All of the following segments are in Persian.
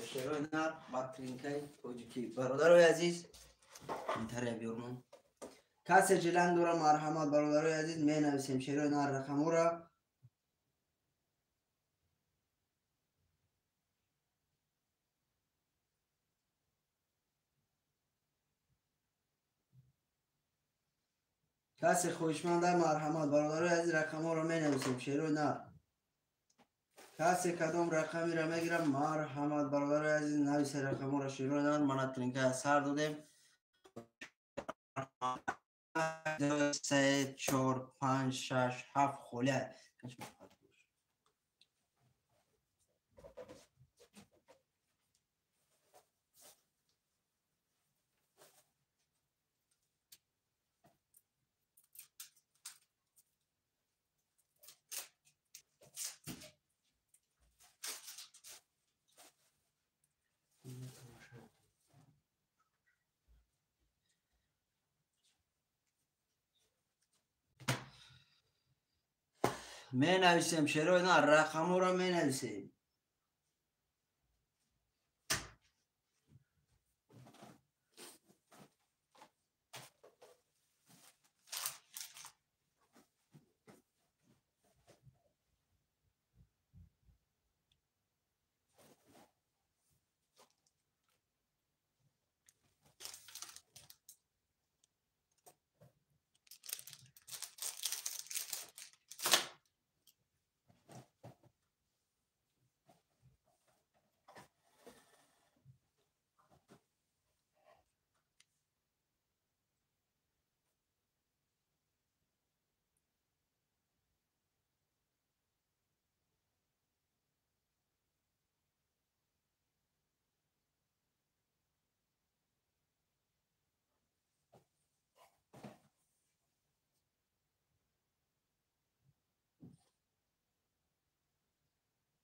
شیرای نر باترینکای توجیکی برادرای عزیز اینطوری بیارم کسی جلند دورم مرحمت برادرای عزیز می نویسیم شیرای نر رقم را کسی خوشمنده مرحمت برادرای عزیز رقم را می نویسیم شیرای نر کسی کدام رقمی را میگیرم مرحمت برادرای عزیز نویسه رقم را شیرای نر من ترینکای سر دادیم 3 4 5 6 7 خوله می نویسیم شیرای نه رقم را می نویسیم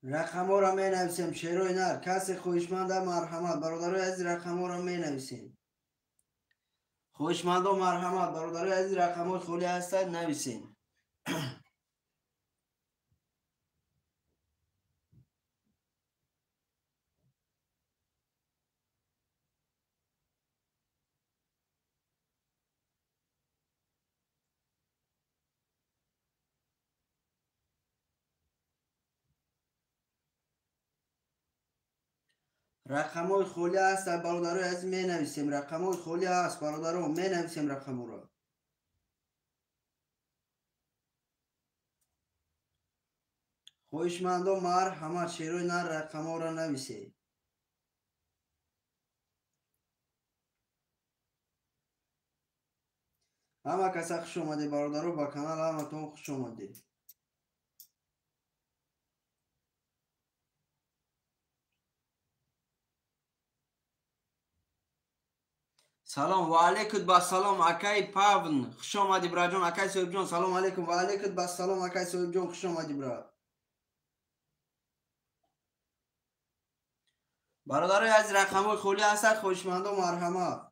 رقم را می نویسیم شیرای نر کسی خوشمنده مرحمت برادرای عزیز رقم را می نویسیم خوشمنده مرحمت برادرای عزیز رقم خولی هستند نویسیم رقم های خولی هست برادرای عزیز می نویسیم رقم های خولی هست برادران می نویسیم رقم را خوشمندان مرحمت شیرای نر رقم را نویسیم همه کسا خوش اومده برادران با کانال همتون خوش اومده سلام و علیکم با سلام اکای پاون خوش اومدی برا جان اکای صاحب جان سلام علیکم و علیکم با سلام اکای صاحب جان خوش اومدی برا برادرای از رقم خولی هست خوشمند و مرحمت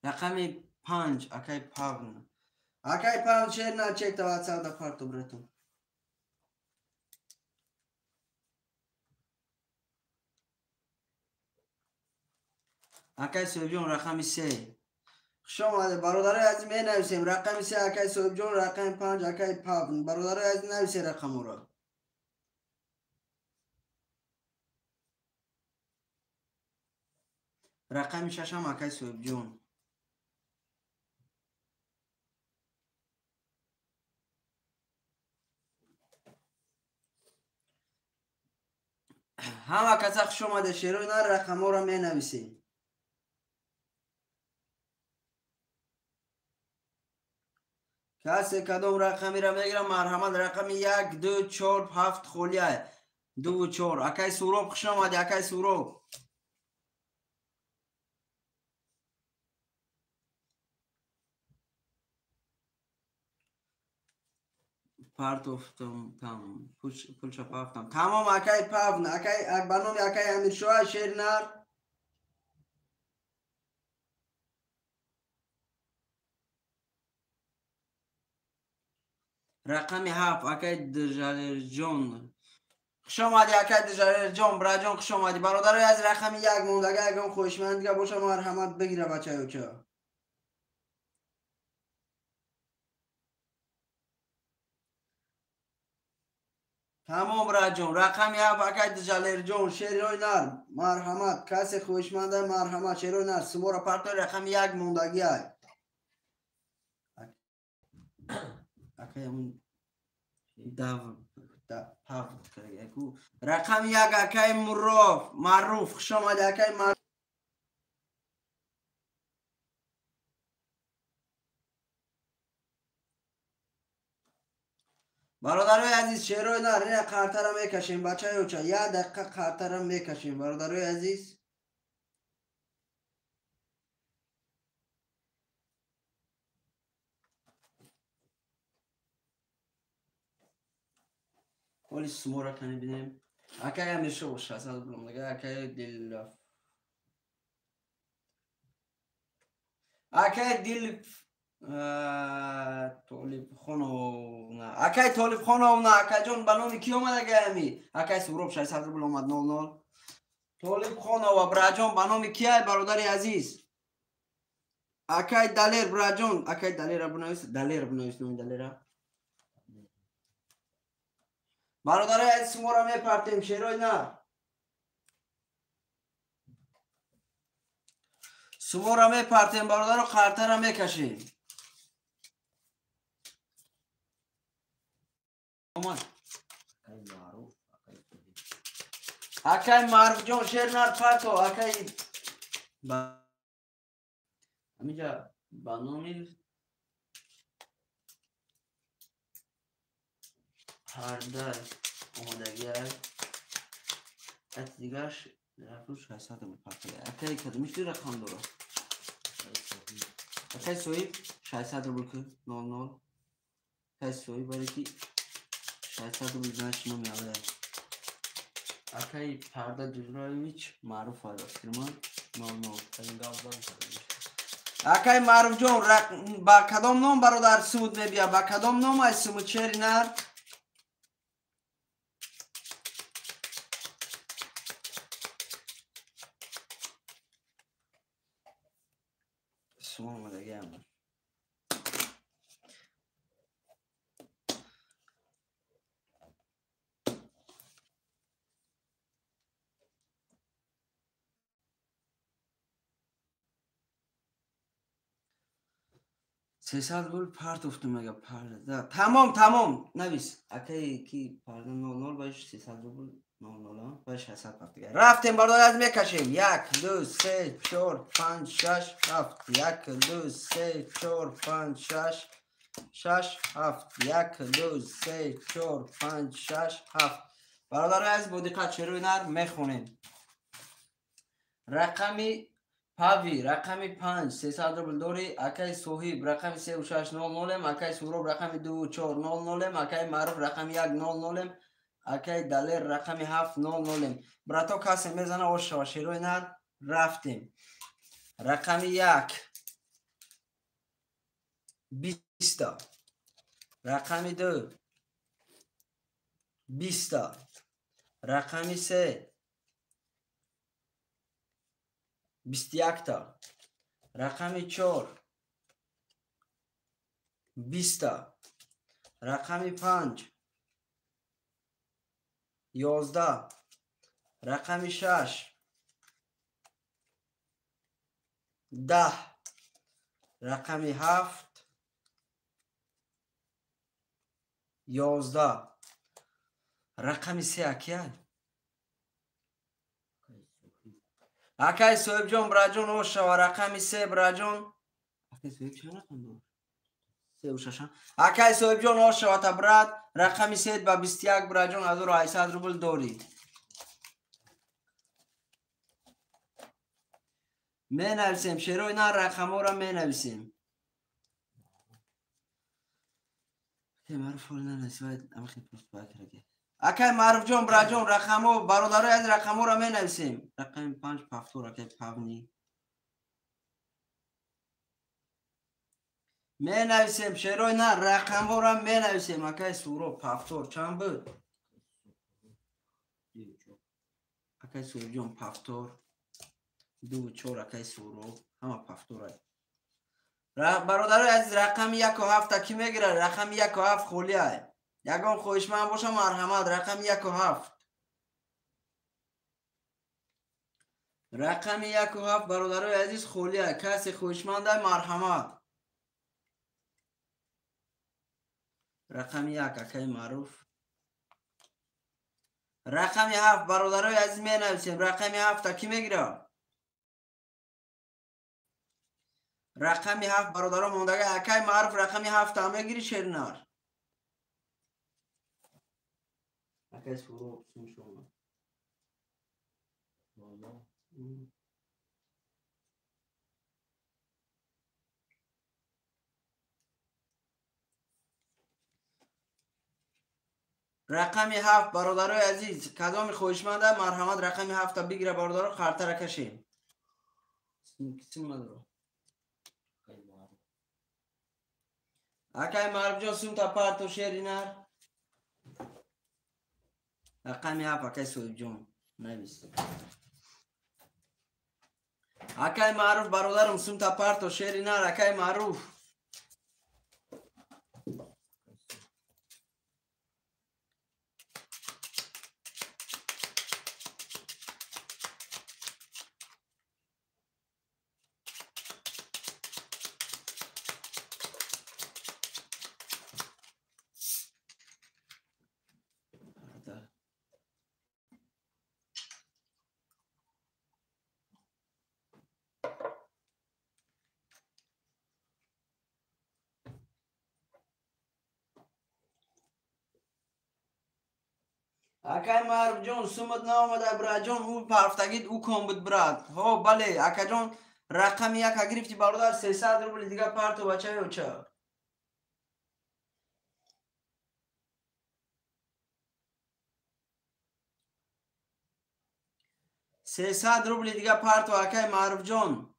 رقم 5 اکای پاون شیر نه چک تا واتساپ دا پارتو براتون اکای صاحب جان رقم 3 خوش آمده برادرای عزیز می نویسیم رقم 3 اکای صاحب جان رقم 5 اکای پاون برادرای عزیز نویسید رقم را رقم 6 هم اکای صاحب جان همه کسا خوش آمده شیروی نر رقم را می نویسیم کسی کدام رقمی را میگیرم مرحمت رقم 1 2 4 7 خولیه 2 و 4 اکای سوروب خوش آمده اکای سوروب پارتوفتم تمام پولشا پافتم تمام اکای پاون اکای برنامه اکای امیر شوه شیر نر رقم 7 اکای دژالر جون. خوش آمدی اکای دژالر جون. براجان خوش آمدی. برادرای از رقم 1 موندگه اگه خوشمندگه باشه مرحمت بگیره بچه‌ها که تمام راجون. رقم 7 اکای دژالر جون. شیروی نر مرحمت. کسی خوشمنده مرحمت. شیروی نر سمورا پارتو رقم 1 موندگی ای اکای اون رقم 1 اکای معروف. خوش آمدی اکای معروف. برادرای عزیز شیروی نر این قرطه را میکشیم بچه اوچه 1 دقیقه قرطه را میکشیم برادرای عزیز. ولی سمو را کنی بینیم اکای همیشه باشه اصلا بلوم دیگه اکای دل اکای دل طالب خانو نه اکای طالب خانو نه اکای جون بلومی کی اومده گمی اکای سوروب 600 روبل اومد 00 طالب خانو و براجون بنامی کی ای برادری عزیز اکای دلیر براجون اکای دلیر بنویس نوی دلیر برادری عزیز سمو را میپرتیم شیروی نه سمو را میپرتیم برادر رو قرطه را میکشیم اکای معروف جون شیر نر پرتو اکای همینجا بنامی پرده آمادگی ات دیگرش رفروش 600 پرده اکای کدومش دی رقم داره اکای سویب 600 روبل که 00 اکای سویب برای که 600 روبل زنش نمیاده اکای پرده دوزرایویچ معروف آده فرما 00 اکای معروف جون با کدام نام برادر سمود میبیا با کدام نام ای سمود چری نر سمو مدگه همون سیصد گل پرت افتم مگه پرده تمام نویس اکای کی پرده 00 باش 300 گل 00 باش 600 پرت دیگه رفتیم برادر از میکشیم 1 2 3 4 5 6 7 1 2 3 4 5 6 7 1 2 3 4 5 6 7 برادر از با دقت شروع نر میخونیم رقمی پاوی رقمی 5 300 روبل دوری اکای صهیب رقمی 3600 اکای سورب رقمی 2400 اکای معروف رقمی 100 اکای دلیر رقمی 700 براتو کسی میزنه و شاشیروی نر رفتیم رقمی 1 20 رقمی 2 20 رقمی 3 21 تا رقمی 4 20 رقمی 5 11 رقمی 6 10 رقمی 7 11 رقمی 3 اکای صهیب جون براجون و شوا رقمی 3 براجون اکای صهیب چه رقم دار 3 و 6 اکای صهیب جون و شوا تا براد رقمی 3 با 21 براجون 1800 روبل دوری می نویسیم شیروی نه رقم ها را می نویسیم معروف نه نسبت اما خیلی پست باید اکای معروف جون براجون رقم ها برادرای از رقم ها را می نویسیم رقم 5 پفتور اکای پاونی می نویسیم شیروی نه رقم ها را می نویسیم. اکای سورو پفتور چند بود؟ اکای سورو جون پفتور 2 و 4 اکای سورو همه پفتور های برادر از رقم 1 و 7 کی میگیره؟ رقم 1 و 7 خولی های یکم خوشمند باشه مرحمت. رقم 1 و 7 رقم 1 و 7 برادر عزیز خولی های کسی خوشمند های مرحمت. رقم 1 اکای معروف. رقم 7 برادرای عزیز می نویسیم. رقم 7 کی میگیره؟ رقم 7 برادرها موندگه اکای معروف. رقم 7 هم میگیری شیرنار اکای سورو شما رقم 7 برادرای عزیز کدام خوشمنده مرحمت. رقم 7 بگیره برادرها خرطه کشیم. اکای معروف جان سوم تا پارتو شیرینار. رقم 7 اکای سویب جان نویس. اکای معروف برادرم سوم تا پارتو شیرینار. اکای معروف اکای معروف جان سومت نامده برا جان او پرفتگید او کن بود براد. ها بله اکا جان رقم 1 گرفتی برادر 300 روبل دیگه پارتو بچه و چه 300 روبل دیگه پارتو اکای معروف جان.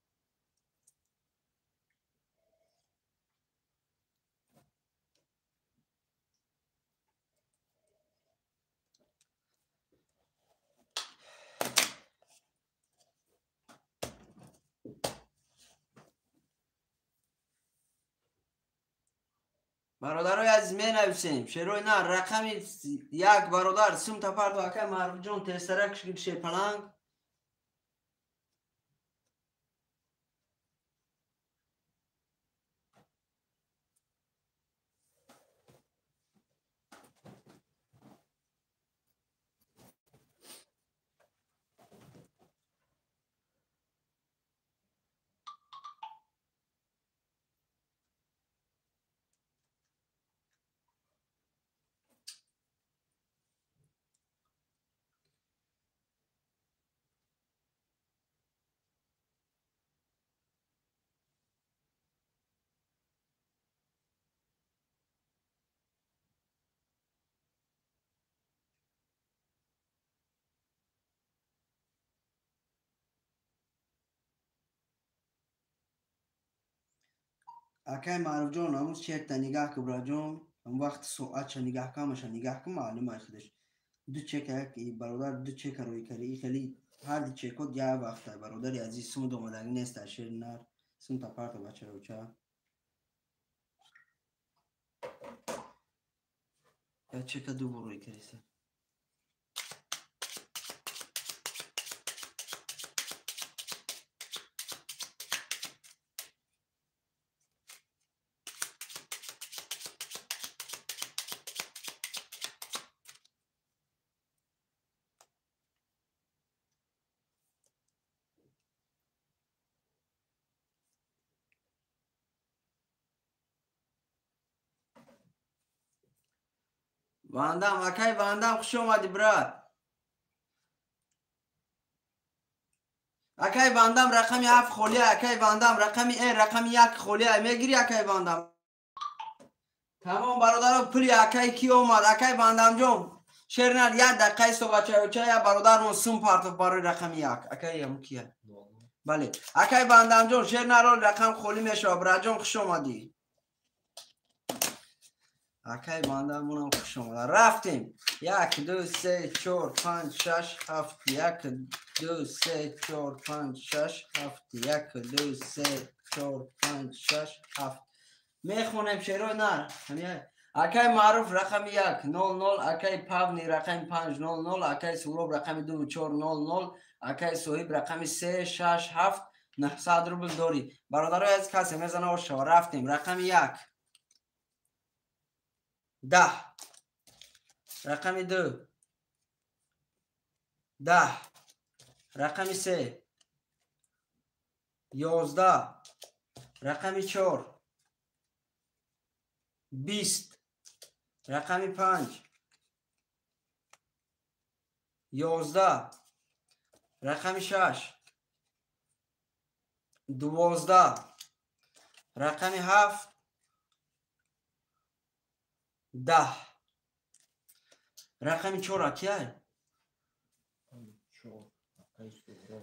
برادرای عزیز می نویسیم شروع نه رقم 1 برادر سوم تا پارتو اکای معروف جان تسترک کشه پلنگ. اکای معروف جان امروز چک تا نگاه که برا جان هم وقت ساعت چه نگاه کامش نگاه کم معلومه خودش دو چک یک برادر دو چک روی کردی خیلی هر دو چکات یه وقت برادر عزیز سوم دو مدنگ نیست اشیر نر سوم تا پارت بچه رو چه یا چک دو بروی کردی واندم اکای واندم خوش اومدی برات. اکای واندم رقمی 7 خولی اکای واندم رقمی رقمی 1 خولی میگیری اکای واندم تمام برادرها پلی اکای کی اومد اکای واندم جون شیرنر 1 دقیقه سو بچه یا برادرمون سوم پارت برای رقم 1 اکای هم کیه بله اکای واندم جون شیرنر رقم خولی میشه برا جون خوش اومدی اکی بندمونم خوش اومدن. رفتیم 1 2 3 4 5 6 7 1 2 3 4 5 6 7 1 2 3 4 5 6 7 میخونیم شروع نه اکی معروف رقم 1 0 0 اکی پاونی رقم 5 0 0 اکی سولوب رقم 2 4 0 0 اکی صاحب رقم 3 6 7 900 روبل داری. برادرای از کسی میزنه و شما. رفتیم رقم 1 10 رقم 2 10 رقم 3 11 رقم 4 20 رقم 5 11 رقم 6 12 رقم 7 10 رقم 4 کیه؟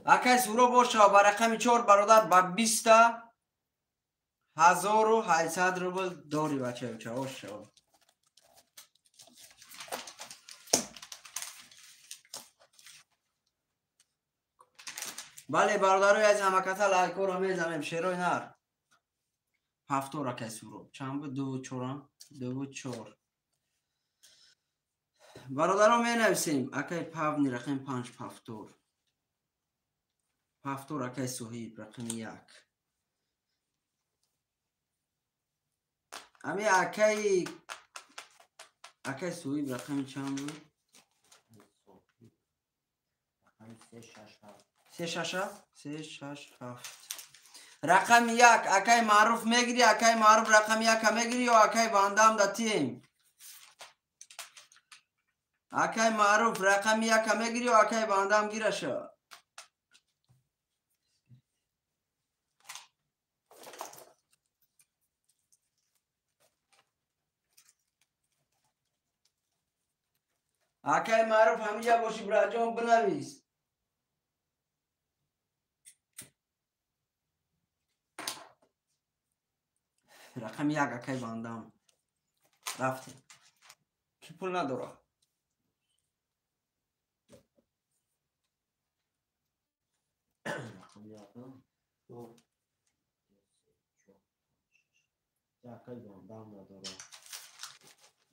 اکی سورو باشه با رقم 4 برادر با 20,800 روبل داری بچه بچه باشه. بله برادروی از همکتا لایکو رو میزنیم شیروی نر 7 را کسی رو چند بود 2 4 2 4 برادر رو می نویسیم اکی پاونی رقم 5 پافتور پافتور اکی صحیب رقم 1 امی اکی صحیب رقم چند بود 3 6 7 رقم 1 اکی معروف میگیری اکی معروف رقم 1 میگیری یا اکی باندام داتیم اکی معروف رقم 1 میگیری یا اکی باندام گیره شو. اکی معروف همینجا باشی براجان بنویس رقم 1 اکی باندام رفتیم کی پول نداره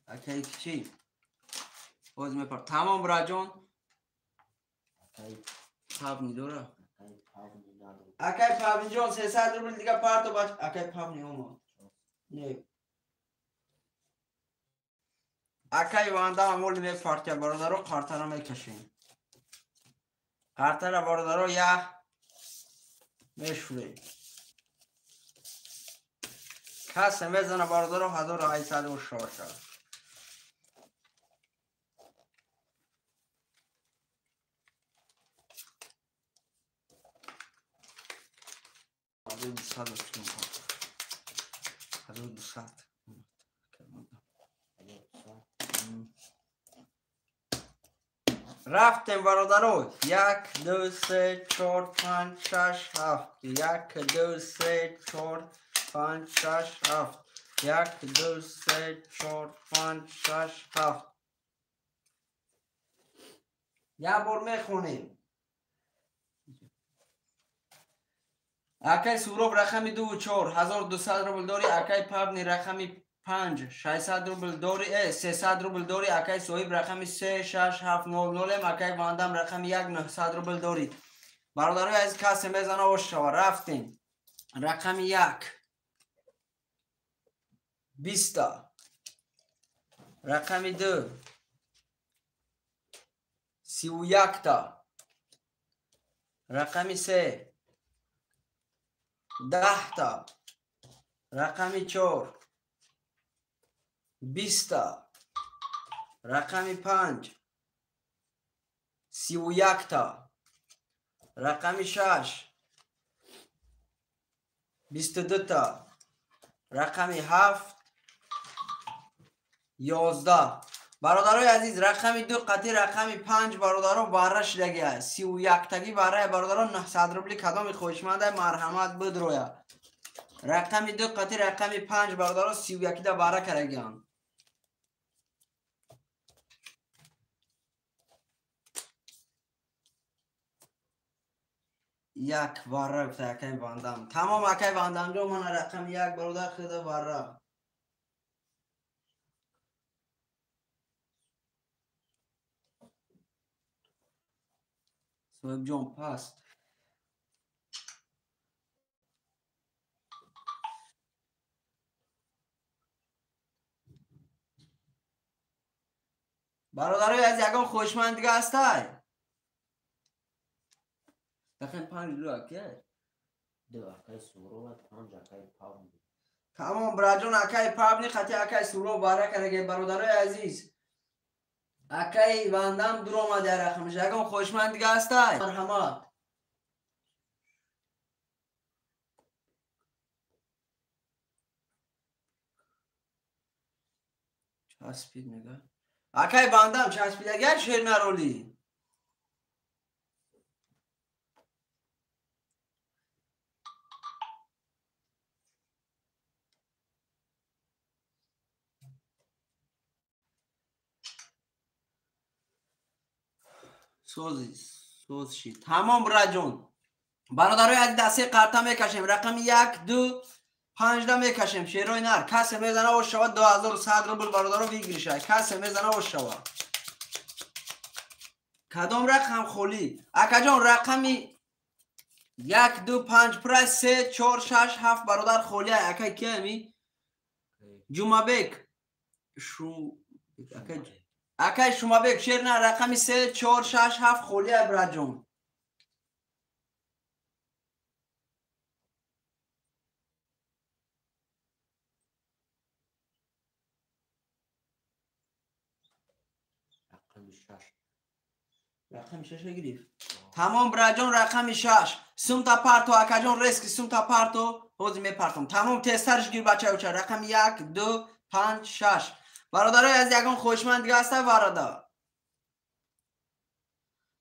اکی چی باز میپر تمام براجان پاونی داره اکی پاونی جان 300 روبل دیگه پارتو باش اکی پاونی اومد نه اکی واندا امول میپرته برادرو کارتا رو میکشیم کارتا رو برادرو یا میشوری کس میزنه برادرو 1800 و شورشا رفتیم برادرو 1 2 3 4 5 6 7 1 2 3 4 5 6 7 1 2 3 4 5 6 7 یه بار میخونیم اکی سوروب رقمی 2 4 1200 روبل داری اکی پابنی رقمی 5 600 روبل داری 300 روبل داری اکی صاحب رقمی 3 6 7 0 0 اکی واندم رقمی 1 900 روبل داری برادرای از کسی میزنه و شما رفتیم رقمی 1 20 رقمی 2 31 تا رقمی 3 10 تا رقمی 4 20 تا رقمی 5 31 تا رقمی 6 22 تا رقمی 7 11 برادرای عزیز رقمی 2 قطعی رقمی 5 برادران بارش لگه 31 تگی برای برادران 900 روبلی کدام خوشمنده مرحمت بدرویا رقمی 2 قطعی رقمی 5 برادران 31 دا باره کرگیان یک واره گفته اکای واندام. تمام اکای واندام جو من رقم یک برادر خود واره. سویب جون پاست. برادرای از یکان خوشمند دیگه هستای. دفعه 5 دو اکای. دو اکای سورو و 5 اکای پاو. تمام براجون اکای پابنی خطی اکای سورو باره کرده برادرای عزیز. اکای واندام در آمده رقمش. یکان خوشمند دیگه هستای. مرحمت. چسبید نگاه. اکای واندام چسبید اگر شیر نرولی. سوز شید. تمام براجون. برادرای از دسته قرطه میکشیم. رقم 1 2 5 میکشیم. شیروی نر کسی میزنه و شود 2100 روبل برادرها بگیرشه. کسی میزنه و شود. کدام رقم خولی؟ اکا جان رقمی 1 2 5 پرس 3 4 6 7 برادر خولی های. اکا که می؟ جمعبک اکا شمابک شیر نه رقمی 3 4 6 7 خولی های براد جون. رقم 6 گرفت. تمام براجان رقم 6 سمتا پارتو اکا جان ریسک سمتا پارتو حوض می پارتم. تمام تسترش گیر بچه اوچه. رقم 1 2 5 6 برادرای از یکان خوشمند دیگه هسته برادر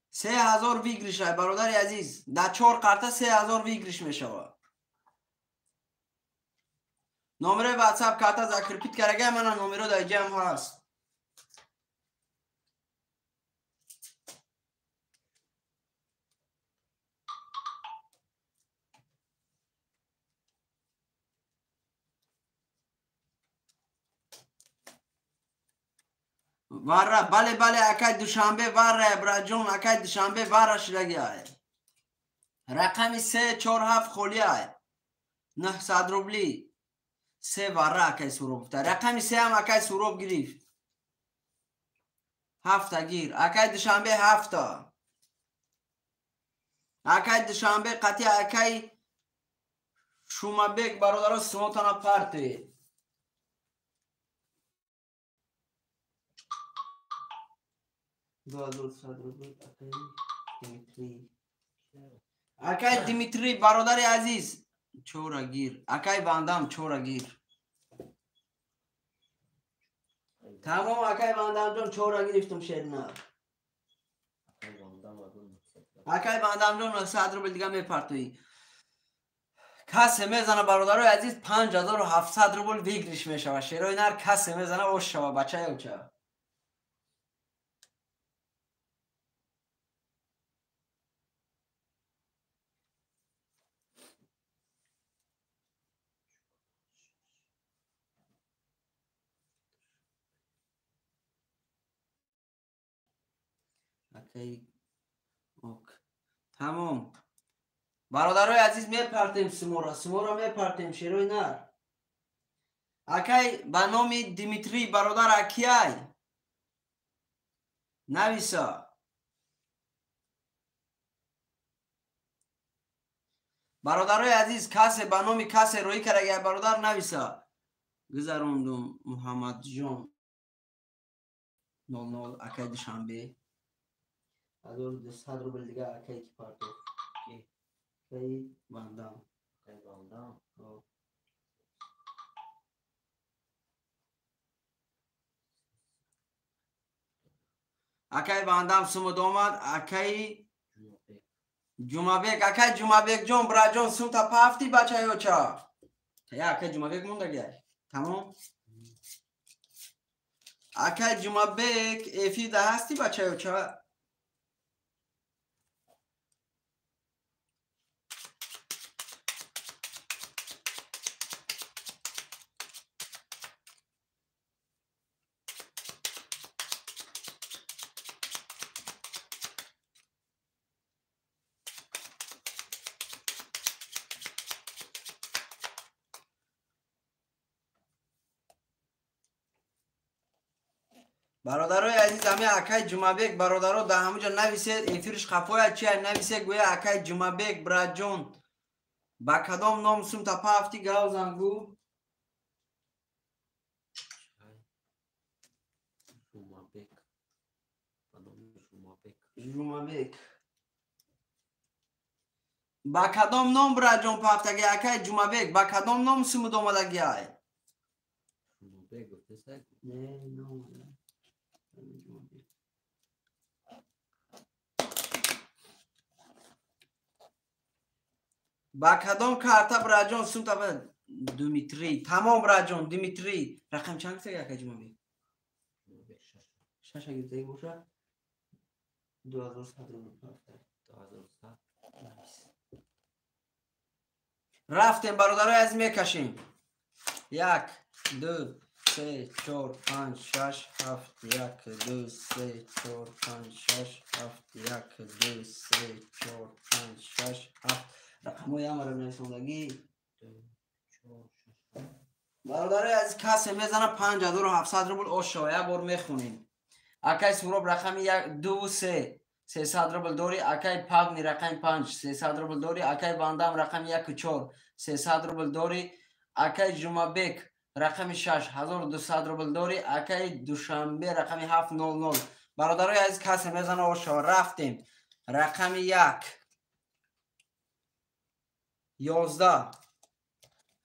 3000 ویگریش های برادر عزیز. در 4 قرطه 3000 ویگریش می شود. نمره واتساپ کارتا ذکر پیت کرده من نمره در جمع هست. واره بله اکای دوشنبه واره براجون اکای دوشنبه واره شدگی های. رقمی 3 4 7 خولی های 900 روبلی 3 واره اکای سروب بفته. رقمی 3 هم اکای سروب گرفت. 7 گیر اکای دوشنبه 7 اکای دوشنبه قطعی اکای شما بگ برادران سموتانا پارتی. اکای دیمیتری برادر عزیز چورا گیر. اکای واندام چورا گیر. تمام اکای واندام جون چورا گرفتم شیرنا. اکای واندام جون 900 روبل دیگه میپرتوی. کسی میزنه برادر عزیز 5700 روبل ویگریش میشوه. شیروی نر کسی میزنه اوش شوه بچه اوچه. اوکی. تمام برادرای عزیز میپرتیم سمورا میپرتیم شیروی نر. اکای به نام دیمیتری برادر اکیای نویسا. برادرای عزیز کسی به نام کسی روی کرده برادر نویسا. گذروندم محمد جان 00 اکای دوشنبه 1200 روبل دیگه اکای کی پارتو اکای واندام اکای واندام سمود آمد. اکای جمعبک اکای جمعبک جون برا جون سمتا پافتی بچه ها چا یا اکای جمعبک مونده گه. تمام اکای جمعبک افی ده هستی بچه ها چا. برادرای عزیز همه اکای جمعبک برادرها در همونجا نویسید افیرش خفای چیه نویسید گویا اکای جمعبک براجون با کدام نام سوم تا پافتی گاو زنگو جمعبک جمعبک با کدام نام براجون پافتگی اکای جمعبک با کدام نام سوم دومدگی های جمعبک گفته سگ نه نام با کدام کارتا براجون سوم تا دومیتری تمام براجون دیمیتری رقم چند سه اکای جمعبک جمعبک شش اگه دیگه باشه 2100 رفتیم برادرای از میکشیم 1 2 3 4 5 6 7 1 2 3 4 5 6 7 1 2 3 4 5 6 7 رقمای همه رو نویسندگی برادرای از کسی میزنه 5700 روبل اوشا یک بار میخونیم اکای سوراب رقم 1 2 3 300 روبل دوری اکای پاگنی رقم 5 300 روبل دوری اکای باندام رقم 1 و 4 300 روبل دوری اکای جمعبک رقم 6 1200 روبل دوری اکای دوشنبه رقم 700 برادرای از کسی میزنه اوشا رفتیم رقم 1 11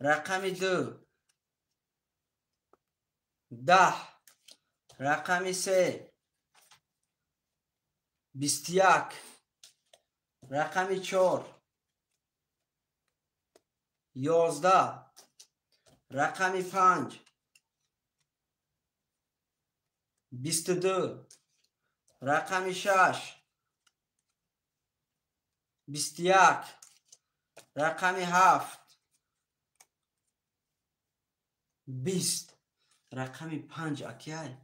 رقم 2 10 رقم 3 21 رقم 4 11 رقم 5 22 رقم 6 21 رقم 7 20 رقم 5 اکیای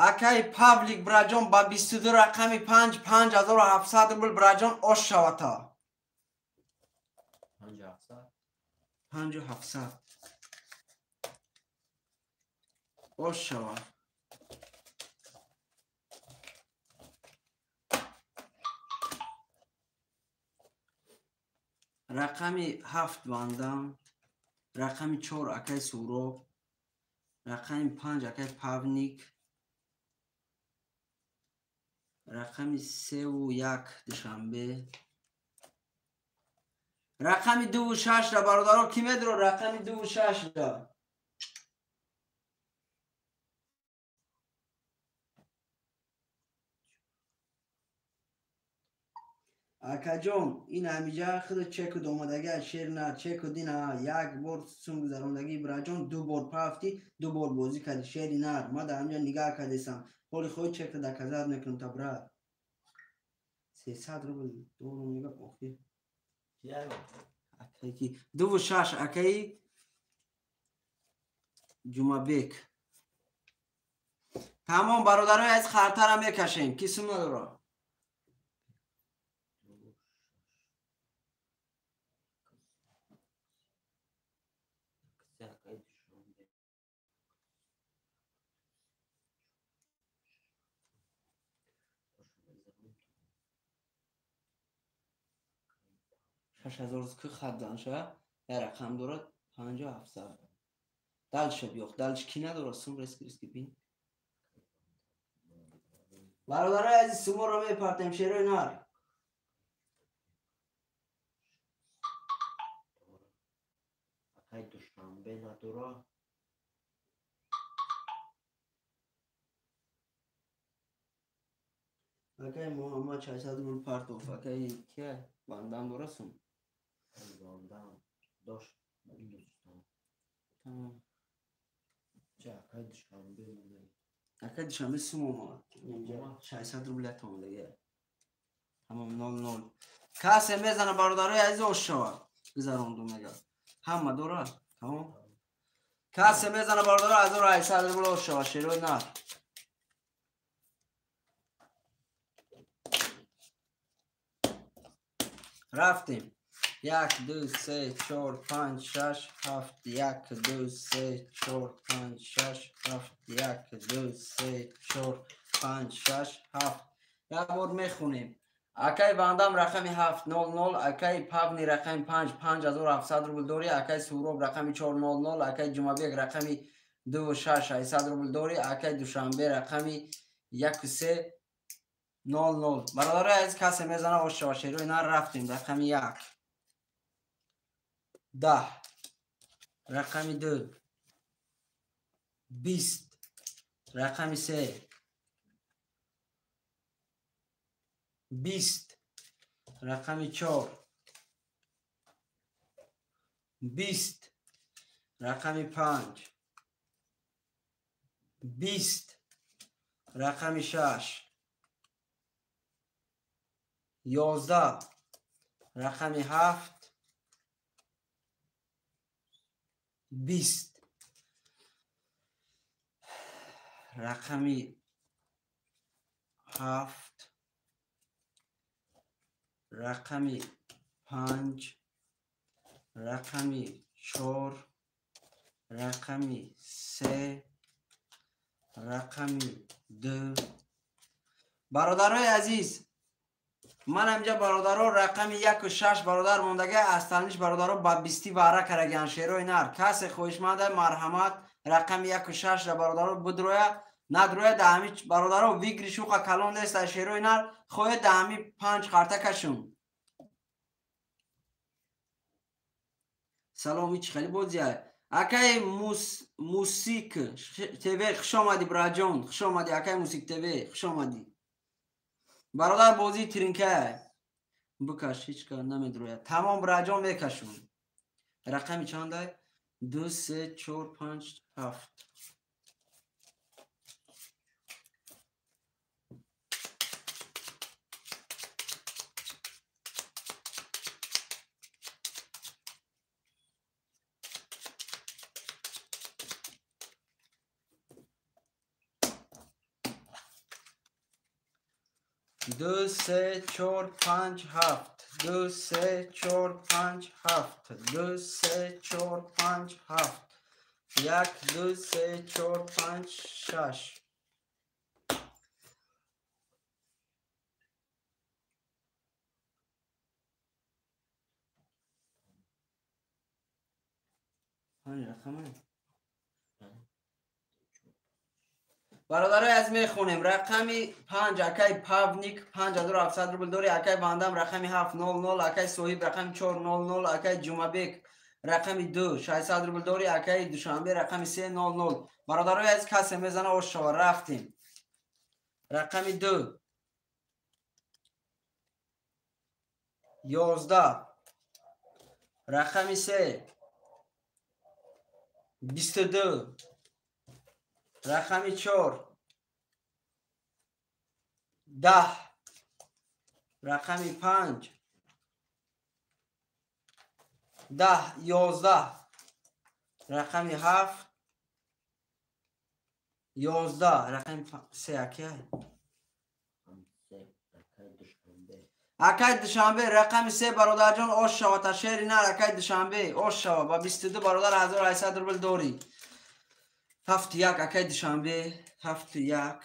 اکای پابلیک براجان با 22 رقم 5 5700 روبل براجان اوش شوتا 5700 اوش شوا رقم 7 باندم رقم 4 اکای سورو رقم 5 اکای پابلیک رقم 3 و 1 دوشنبه رقم 2 و 6 را برادرها کی میدرو رقم 2 و 6 را اکا جون این همیجا خود چک و دومدگی شیر نه چک و دینا یک بار سوم گذروندگی براجون 2 بار پافتی 2 بار بازی کردی شیری نه ما در همینجا نگاه کردیسم حالی خود چک در کزاد نکنم تا برا 300 روبل دو رو نگاه اوکی اکایی 2 و 6 اکایی جمعبک تمام برادرای از خرطر هم میکشیم کی سوم نداره شش هزار که خط دانشه یه رقم دارد 5700 دلش بیاخ دلش کی نداره سوم ریسکی بین برادرای عزیز سوم رو میپرتیم شیروی نار اکای دوشنبه نداره اکای محمد 600 روبل پرتوف اکای که باندم درستم باندام داشت این دوستان تمام چه اکای دوشنبه مونه اکای دوشنبه سوم اومد اینجا 600 روبل تمام دیگه تمام 0 کسی میزنه برادرای عزیز اوشوا گذروندم میگه همه داره تمام کسی میزنه برادرای 1800 روبل اوشوا شیروی نار رفتیم یک دو سه چهار پنج شش هفت یک دو سه چهار پنج شش هفت یک دو سه چهار پنج شش هفت. یک بار میخونیم. اکای بندم رقم 700 اکای پبنی رقم 5700 روبل داری. اکای سهراب رقم 400 اکای جمعبیک رقم 2600 روبل داری. اکای دوشنبه رقم 1300. برادر از کسی میزنه باشه باشه روی نه رفتیم. رقم 1 10 رقم 2 20 رقم 3 20 رقم 4 20 رقم 5 20 رقم 6 11 رقم 7 20 رقم 7 رقم 5 رقم 4 رقم 3 رقم 2. برادرای عزیز من اینجا برادرها رقم 1 و 6 برادر موندگه از تنش برادرها با 20 باره کرگن شیروی نر کسی خوشمنده مرحمت رقم 1 و 6 را برادرها بدرویه ندرویه دهمی برادرها ویگری شوخه کلان نیست شیروی نر خواه دهمی 5 خرطه کشون. سلام هیچ خیلی بودیه اکای موسیک تیوی خوش آمدی براجون خوش آمدی اکای موسیک تیوی خوش آمدی برادر بازی ترینکه بکش هیچ کار نمیدرویه تمام براجون میکشون. رقمی چنده 2 3 4 5 7 2 3 4 5 7 2 3 4 5 7 2 3 4 5 7 1 2 3 4 5 6 برادرای از میخونیم. رقمی 5 اکای پاونیک 5700 روبل داری. اکای باندم رقمی 700 اکای صهیب رقمی 400 اکای جمعبیک رقمی 2 600 روبل داری. اکای دوشنبه رقمی 300. برادرای از کسی میزنه و شما رفتیم. رقمی 2 11 رقمی 3 22 رقمی 4 10 رقمی 5 10 11 رقمی 7 11 رقمی 3 اکای دوشنبه رقم 3 برادر جان آش شوا تشهری نه اکای دوشنبه آش شوا با 22 برادر 1800 روبل داری. 71 اکای دوشنبه 71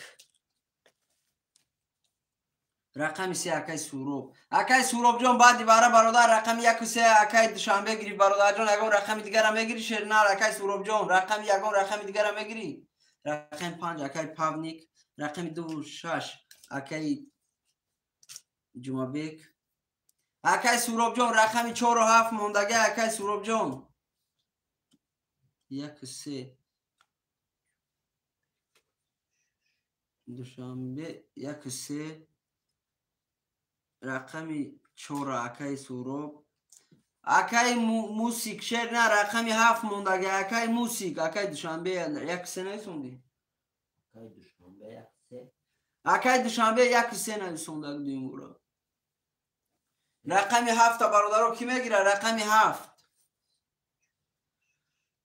رقم 3 اکای سهراب. اکای سهراب جان بعد برادر رقم 1 و 3 اکای دوشنبه گیری برادر جان یگان رقم دیگر هم میگیری شیرینه اکای سهراب جان رقم یگان رقم دیگر هم میگیری. رقم 5 اکای پاونیک رقم 2 6 اکای جمعبیک اکای سهراب جان رقم 4 و 7 موندگه اکای سهراب جان 1 و 3 دوشنبه 1 و 3 رقمی 4 اکای سهراب اکای موسیک شیر نه رقمی 7 موندگه اکای موسیک اکای دوشنبه 1 و 3 نیسوندی اکای دوشنبه 1 و 3 نیسوندگ دیمورا. رقمی 7 برادرها کی میگیره؟ رقمی 7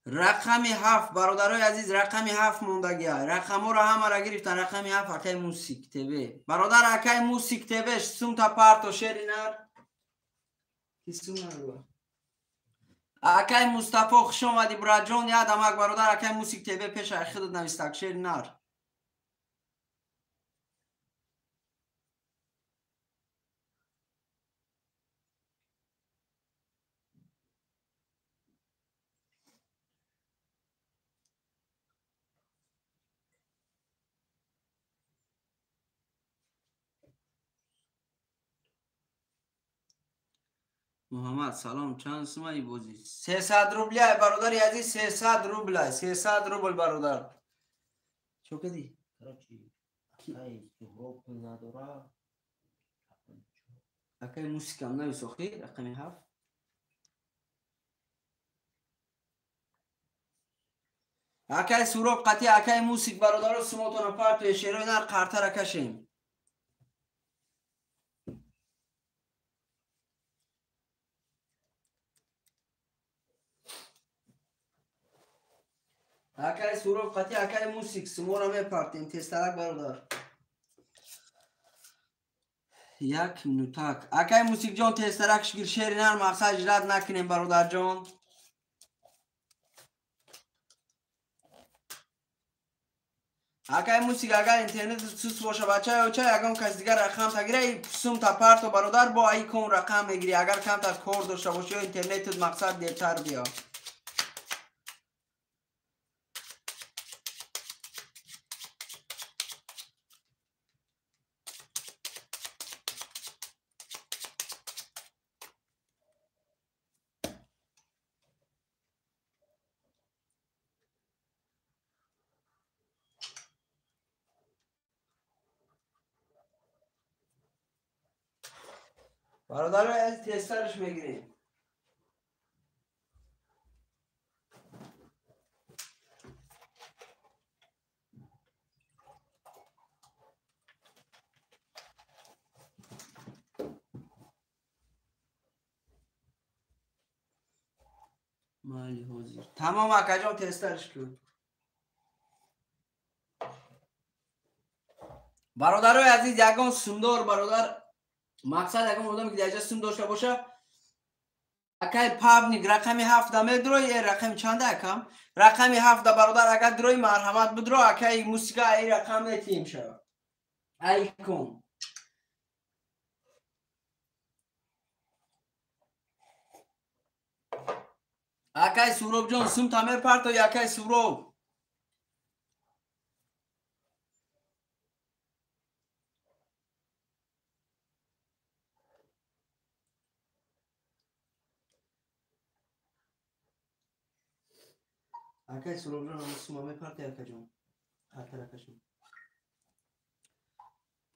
رقمی 7 برادرای عزیز رقمی 7 موندگیه. رقم ها رو همه را گرفتن. رقمی 7 اکای موسیک تیوی برادر اکای موسیک تیوی سوم تا پارتو شیرینر اکای مصطفی خوش اومدی برا جون یاد امک برادر اکای موسیقی تیوی پیش خودت نویستک شیر نار محمد سلام چند سمایی بوزی 300 روبل های برادر عزیز 300 روبل های 300 روبل برادر چو کدی کراچی اکای سهراب پول نداره اکای موسیقی هم نوی سخی رقمی 7 اکای سوراب قطعی اکای موسیقی برادر سموتون پارت شیروی نار قرطه رکشیم اکای سوراب قطعی اکای موسیقی سمورا می پارتیم تسترک برادر یک منوتک اکای موسیقی جان تسترکش گیر شیری نار مقصد اجراد نکنیم برادر جان اکای موسیقی اگر اینترنت سوس باشه بچه ها چه اگم کس دیگر رقم تگیره ای سوم تا پارت برادر با ای کن رقم میگیری اگر کم تا کور داشته باشی و اینترنت مقصد دیرتر بیا برادر رو از تسترش میگیریم مالی حضور تمام اکا جان تسترش کن برادر رو عزیز یکان سندور برادر مقصد یکان بودم که دیجا سند داشته باشه اکای پابنیک رقمی 7 میدروی رقمی چنده اکم رقمی 7 برادر اگر دروی مرحمت بدرو اکای موسیقی ای رقم تیم شد ای کن اکای سوراب جان سوم تا میپرتو یکای سوراب اکای سوراب جان سوم میپرتو یکای جان خاطر اکشون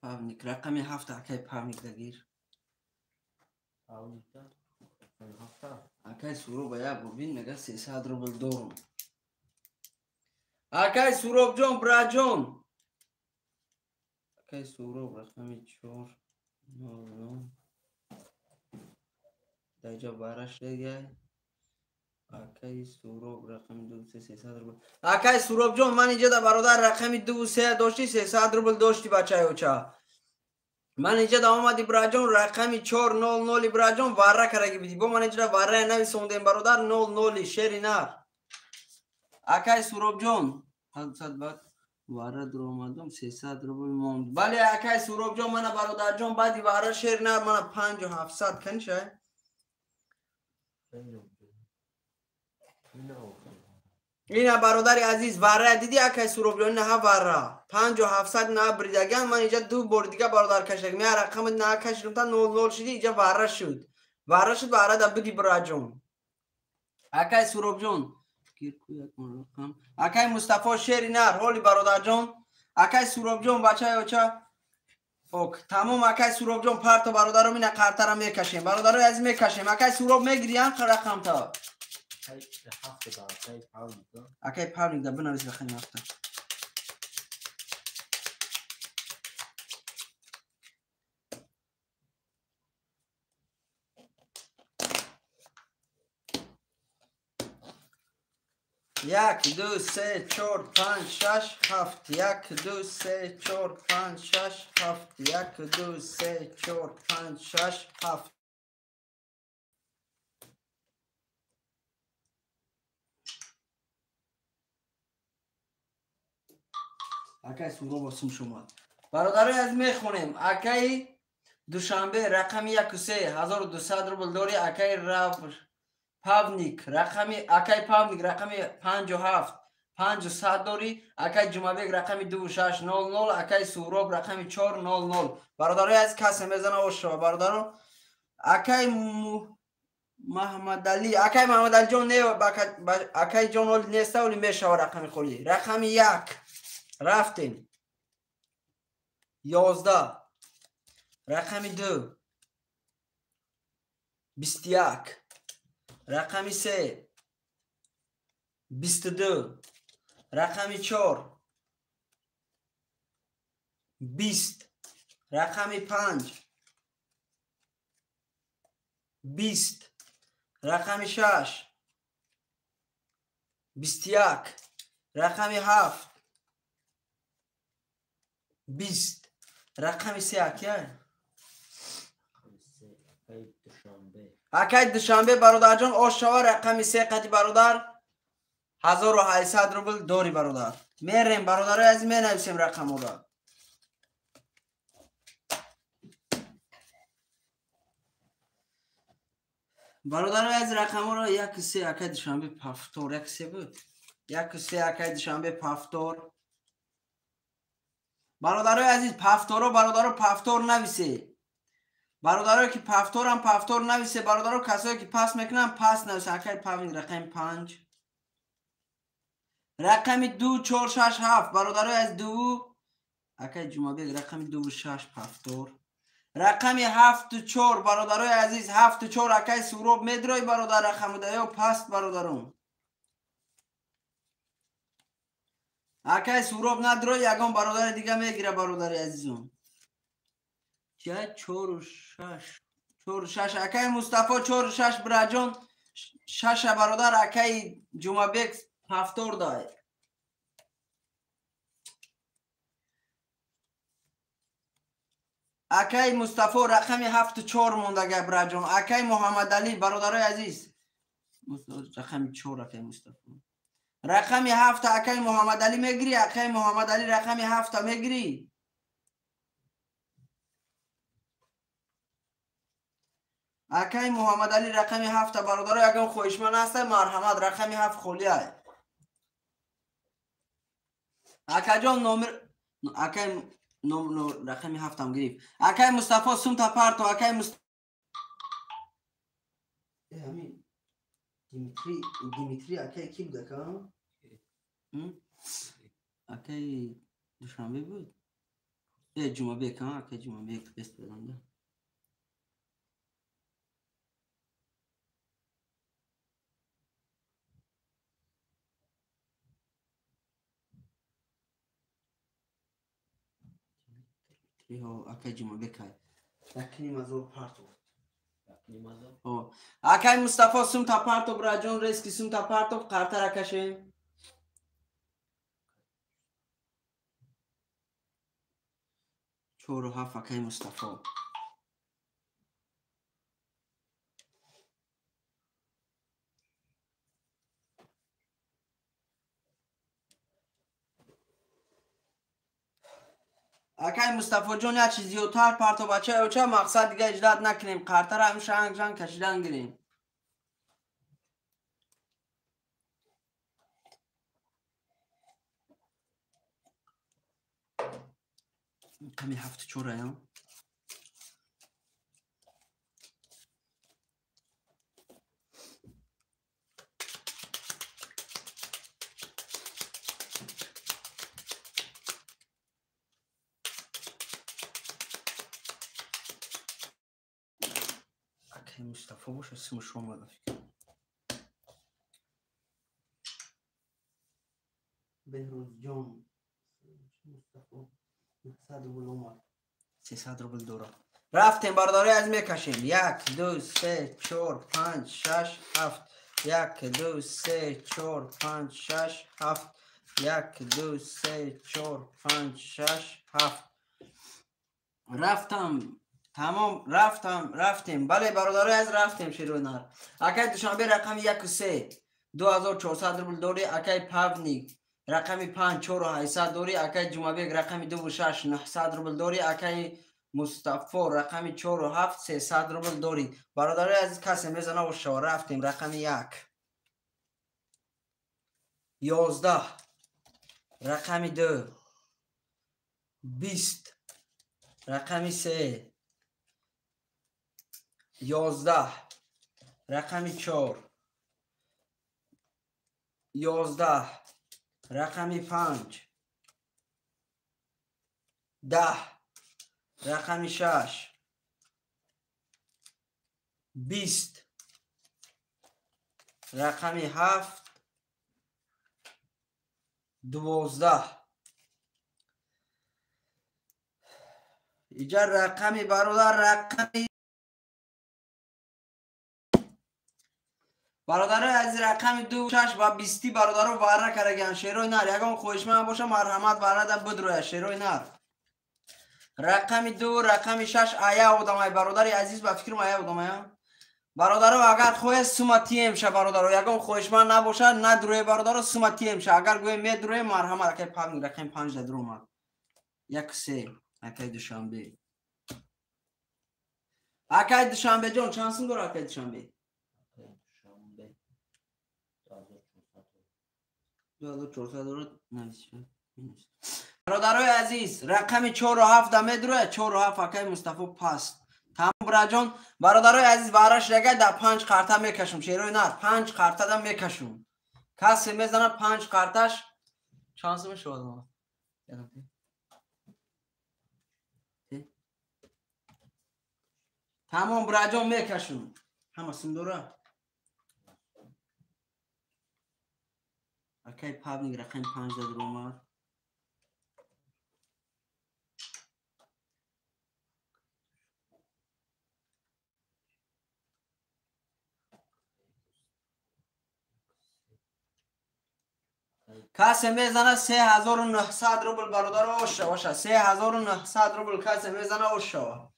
پابنیک رقمی 7 اکای پابنیک دگیر پاونیک اکای سوراب یا ببین نگه 300 روبل دورم اکای سوراب جان برا جان اکای سوراب رقمی 4 9 دیجا بارش دیگه اکای سوراب رقمی 2 300 روبل اکای سوراب جان من اینجا برادر رقمی 2 3 داشتی 300 روبل داشتی بچه اوچا من اینجا دا آمدی برا جان رقمی 4 0 0 برا جان واره کرگی بیدی با من اینجا واره نوی سوندیم برادر 0 0 شیری نار اکای سوراب جان 700 بعد واره در آمدم 300 روبل موند بله اکای سوراب جان من برادر جان بعدی واره شیر نار من 5 و 700 کنی شای اینا برادر عزیز واره دیدی اکای سوراب جان نه واره 5 و 700 نه بریدگان من اینجا دو بار دیگه برادر کشک می رقم نه کشیدم تا 0 0 شدی اینجا واره شد واره دا بدی برا جان اکای سوراب جان اکای مصطفی شیری نار هولی برادر جان اکای سوراب جان بچه اوچا اوک تمام اکای سوراب جان پارت برادر رو می نقرته را میکشیم برادر رو از میکشیم اکای سوراب میگیریم رقم تا اکای پاونیک دا بنویس رقم 7 1 2 3 4 5 6 7 1 2 3 4 5 6 7 1 2 3 4 5 6 7 اکای سورو باسم شما برادرای از میخونیم. اکای دوشنبه رقم 1 و 3 1200 روبل داری. اکای پاونیک رقمی اکای پاونیک رقمی 57 500 داری. اکای جمعه رقمی 2600. اکای سورب رقمی 400. برادرای از کسی میزنه و شما برادرو. اکای محمد علی اکای محمد علی جان نه اکای جان ول نیست ولی میشه رقم خولی. رقم 1 رفتیم 11. رقم 2 21. رقم 3 22. رقم 4 20. رقم 5 20. رقم 6 21. رقم 7 20. رقم 3 اکای دوشنبه برادر جان آشوا رقم 3 قدی برادر 1800 روبل داری برادر. میریم برادرای از می نویسیم رقم را. برادرای از رقم را 1 3 اکای دوشنبه پفتور 1 3 بود. 1 3 اکای دوشنبه پفتور. برادرای عزیز پفتورو برادرو پفتور نویسه. برادرای که پفتور هم پفتور نویسه. برادرو کسایی که پس میکنن پس نویسه. اکای پاونگ رقم 5. رقم 2 4 6 7 برادرای از 2 اکای جمعه رقم 2 6 پفتور. رقم 7 و 4 برادرای عزیز 7 و 4 اکای سوروب میدروی برادر رقم ده و پست برادرون. اکای سوروب ندروی یگان برادر دیگه میگیره برادر عزیزون. چه 4 و 6 4 و 6 اکای مصطفی 4 و 6 براجون 6 برادر اکای جمعه پفتور دای. اکای مصطفی رقم 7 و 4 موندگه براجون. اکای محمد علی برادرای عزیز رقم 4 اکای مصطفی رقم 7 اکای محمد علی میگیری. اکای محمد علی رقم 7 میگیری. اکای محمد علی رقم 7 برادرای اگه خوشمن هسته مرحمت رقم 7 خولیه. اکای جان نمر اکای رقم 7 هم گرفت. اکای مصطفی سوم تا پارتو اکای مصطفی همین دیمیتری اکای کی بود که اکای دوشنبه بود جمعه که اکای جمعه قسط بدنده. اکای جمعه که لکنی مزور پارتو اکای مصطفی سوم تا پارتو براجون ریسکی سوم تا پارتو قرطه رکشه. چور و هفت اکای مصطفی اکای مصطفی جون یا چیزی زیادتر پارتو بچه او چه مقصد دیگه اجداد نکنیم. قرطه را همیشه هنگ کشیدن گیریم. کمی 7 چوره یا اکای مصطفی باشه اسم شما گفت بهروز جون مصطفی 300 روبل دورا. رفتیم برادری از میکشیم. 1 2 3 4 5 6 7 1 2 3 4 5 6 7 1 2 3 4 5 6 7 رفتم تمام رفتیم. بله برادری از رفتیم شیرونر. اکای دوشنبه رقم 1 و 3 2400 روبل دوری. اکای پاونیک رقمی 5 4800 داری. اکای جمعبک رقمی 26 900 روبل داری. اکای مصطفی رقمی 47 300 روبل داری. برادر عزیز کسی میزنه و شو رفتیم. رقمی 1 11 رقمی 2 20 رقمی 3 11 رقمی 4 11 رقمی 5 10 رقمی 6 20 رقمی 7 12 اینجا رقمی برادر از رقم 26 و 20 برادر رو واره کرگن شیروی نر یکم خوشمن باشه مرحمت برادر بدروه شیروی نر رقم 2 رقم 6 آیا بودم برادر عزیز با فکر ما آیا بودم برادر اگر خوی سومتی امشه برادر یکم خوشمن نباشه نه دروی برادر سومتی امشه اگر گوی می دروی مرحمت که رقم 5 درو ما 1 3 اکی دوشنبه اکی دوشنبه جان چانسون داره اکی دوشنبه 2400 داره برادرای عزیز رقم 4 و 7 مدروه 4 و 7 اکی مصطفی پاس تمام برادران برادرای عزیز براش دیگه در 5 کارتا میکشم شیروی نه 5 کارتا دم میکشم کسی میزنه 5 کارتاش شانس میشود تمام برادران میکشم همه سندوره اکی پابنی رقم 5 درو ما کسی میزنه 3900 روبل برادر اوشه باشه 3900 روبل کسی میزنه اوشه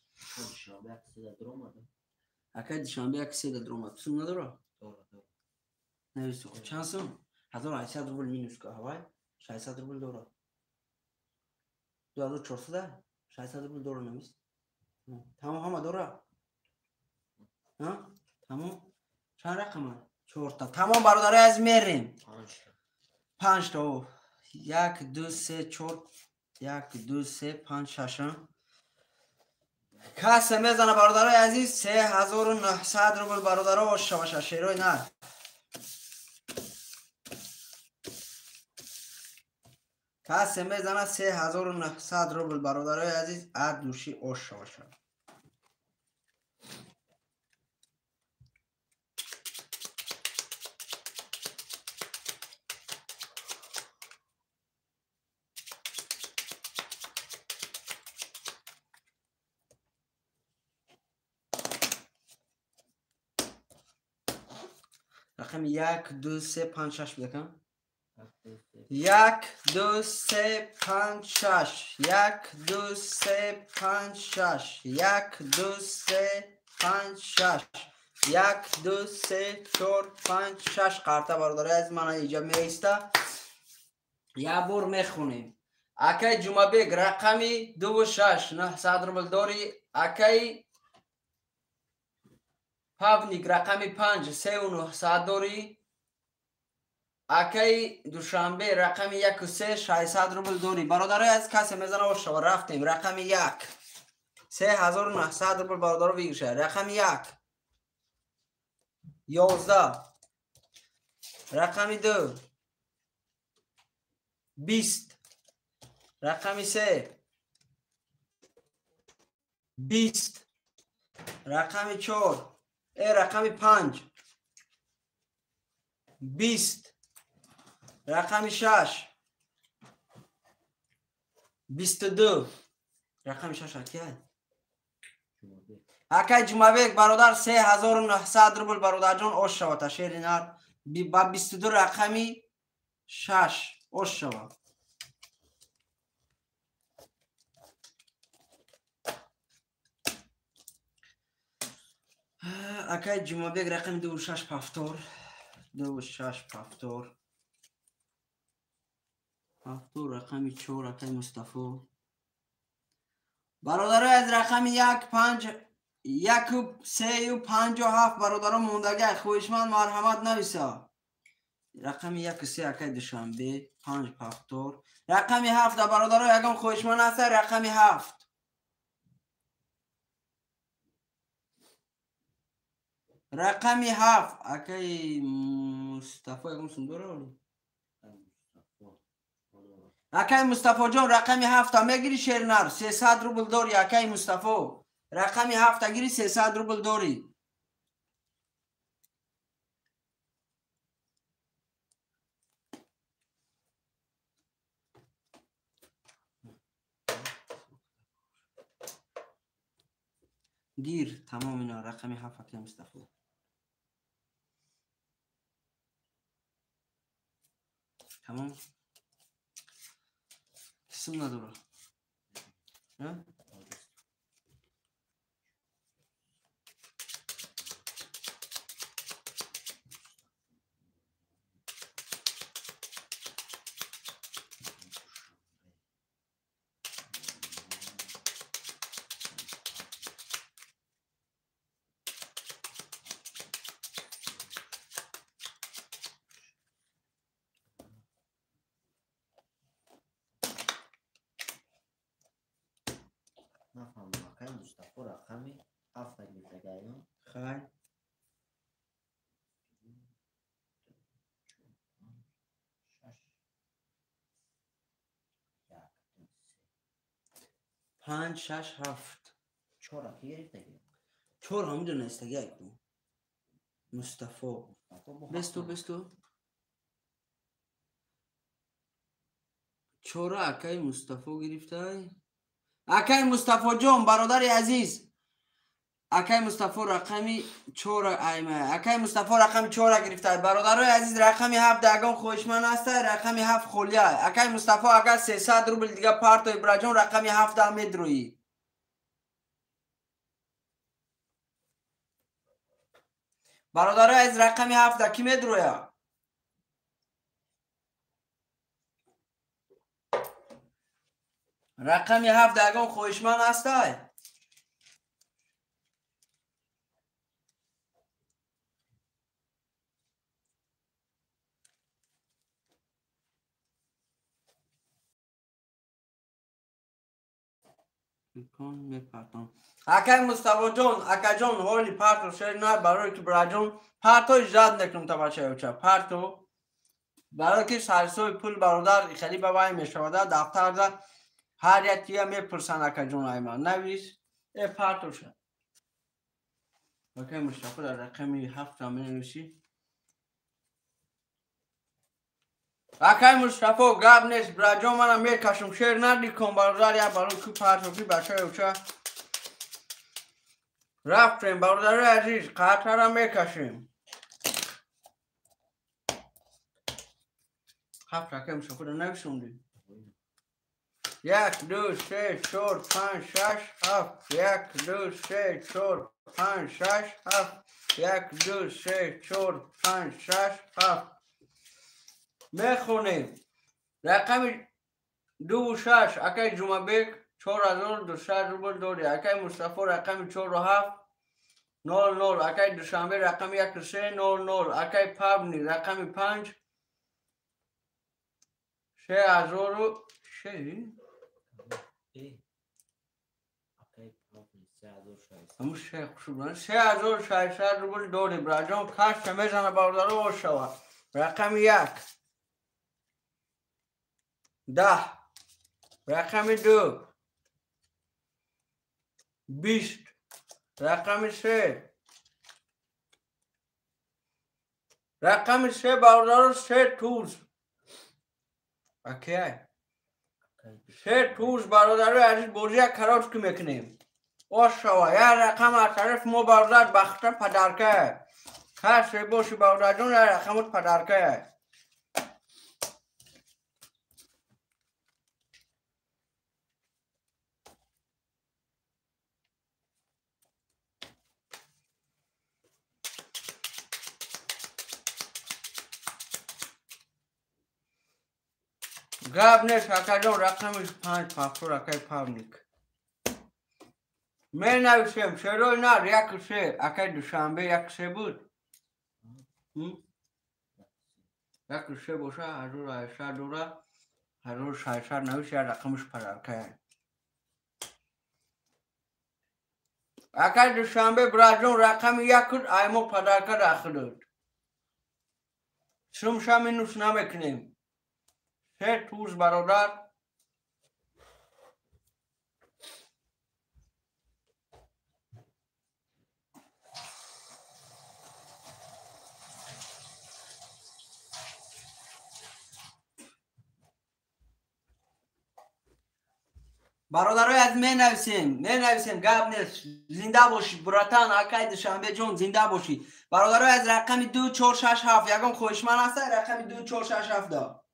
اکی دیشنبه یک سه درومه سون نداره نویسو چند سون 1800 روبل مینوس که هوای 600 روبل داره 2400 600 روبل داره نویس تمام همه داره ها تمام چند رقمه 4 تا تمام برادر از میریم 5 تا 1 2 3 4 1 2 3 5 6 کسی میزنه برادرای عزیز 3900 روبل برادر باشه باشه شیروی نه کسی میزنه 3900 روبل برادرای عزیز عد دوشی اوشه باشه رقم 1 2 3 5 6 بکن 1 2 3 5 6 1 2 3 5 6 1 2 3 5 6 1 2 3 4 5 6 کارتا برادر از من اینجا میسته یا بور میخونیم اکی جمعبک رقمی 2 6 900 روبل داری اکی پابنیک رقمی 5 3 و 900 داری اکی دوشنبه رقمی 1 و 3 600 روبل داری برادرای از کسی میزنه و شو رفتیم رقمی 1 3900 روبل برادر بگیشه رقمی 1 11 رقمی 2 20 رقمی 3 20 رقمی 4 رقمی 5 20 رقمی 6 22 رقمی 6 اکی جمعبک برادر 3900 روبل برادر جان اوش شود شیر نر با 22 رقمی 6 اوش شود اکی جمعبک رقم 2 6 پفتور 2 6 پفتور هفتو رقم 4 اکای مصطفی. برادرای از رقم 1 5 1 3 و 5 و 7 برادران موندگی خویشمند مرحمت نویسا. رقم 1 3 اکای دوشنبه 5 پفتور. رقم 7 برادرای یگان خویشمند است. رقم 7 رقم 7 اکای مصطفی یگان سندوره. اکای مصطفی جان رقم 7 میگیری شیرنر 300 روبل داری. اکای مصطفی رقم 7 گیری 300 روبل داری. گیر تمام اینا. رقم 7 اکای مصطفی. تمام قسم نداره. نفهم اکای مصطفی رقمی 7 گرفتگیان. خیر 5 6 7 4 اکی گرفتگی. 4 هم دونستگی کن مصطفی. بستو 4 اکای مصطفی گرفته. اکای مصطفی جان برادر عزیز اکای مصطفی رقمی 4 اکای مصطفی رقم 4 گرفته. برادرای عزیز رقم 7 دگان خوشمن است. رقم 7 خولیه. اکای مصطفی اگر 300 روبل دیگه پارت ابراجان رقم 7 هم میدروی. برادرای عزیز رقم 7 کی میدرویا؟ رقم 7 دگان خوشمن است. اکای مصطفی جان اکا جان حالی پارتو شیر نه برای که براجان پارتو ایجاد نکنم تباشه اوچه پارتو برای که سرسوی پول برادر خیلی بابای میشوده دفتر ده هر یکی هم میپرسن اکا جان ایمان نویس ای پارتو شد. اکای مصطفی در رقمی 7 هم نویسی. اکای مصطفی گاب نیست براجان منم میکشم شیر ندی کن برادر یا برای که پارتو که باشه اوچه رفتیم برادر عزیز قطر را میکشیم. 7 رقم شکر نویسوندیم. 1 2 3 4 5 6 7 1 2 3 4 5 6 7 1 2 3 4 5 6 7 میخونیم. رقم 2 6 اکای جمعه 4200 روبل داری. اکای مصطفی رقم 4 و 7 0 0 اکای دوشنبه رقم 1 3 0 0 اکای پابنی رقم 5 3000 همون شیخ شدن 3600 روبل داری براجان کاش میزنه برادر رو شود. رقم 1 10 رقم 2 20 رقم 3 رقم 3 برادر 3 توز اوکی 3 توز برادر عزیز بوزی کراش که میکنیم شوا یا رقم از طرف ما برادر بخته پدرکه کسی باشی برادر جون یا رقمت پدرکه. گاب نیست اکای جان رقمش 5 پاپور اکای پاونیک می نویسیم شروع نار یک سه اکای دوشنبه یک سه بود یک سه باشه هر روز ایشار دوره هر روز شایشار نویسی رقمش پر اکای اکای دوشنبه براجون رقم یک کد ایمو پدرکه داخل شم شامی نوش نمیکنیم سه توز برادر برادرای از می نویسیم گاب نیست زنده باشید براتان اکای دوشنبه جون زنده باشید برادرای از رقم 2 4 6 7 یکم خوشمن هست رقم 2 4 6 7 دا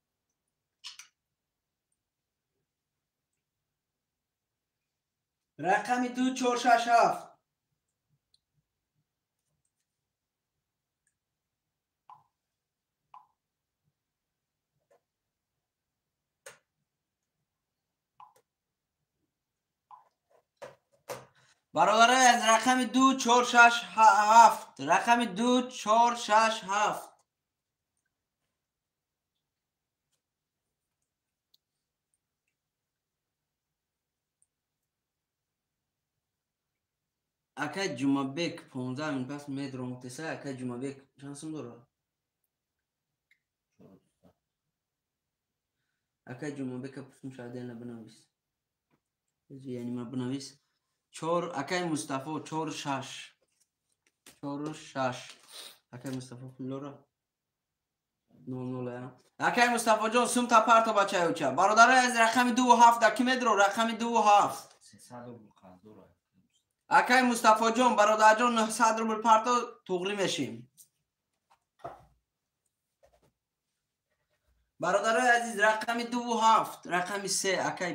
رقم 2 4 6 7 برادرای از رقم 2 4 6 7 رقم 2 4 6 7 اکای جمعبک 15 من پس میدرم متسا اکای جمعبک شانسم داره اکای جمعبک پسم شاده نبنویس یعنی ما بنویس 4 اکای مصطفی 4 6 4 6 اکای مصطفی فلورا 00 اکای مصطفی جان سوم تا پارتو بچه اوچا برادرای از رقم 2 7 دکی میدرو رقم 2 7 اکای مصطفی جان برادر جان 900 روبل پارتو توغلی میشیم برادرای عزیز رقم 2 7 رقم 3 اکای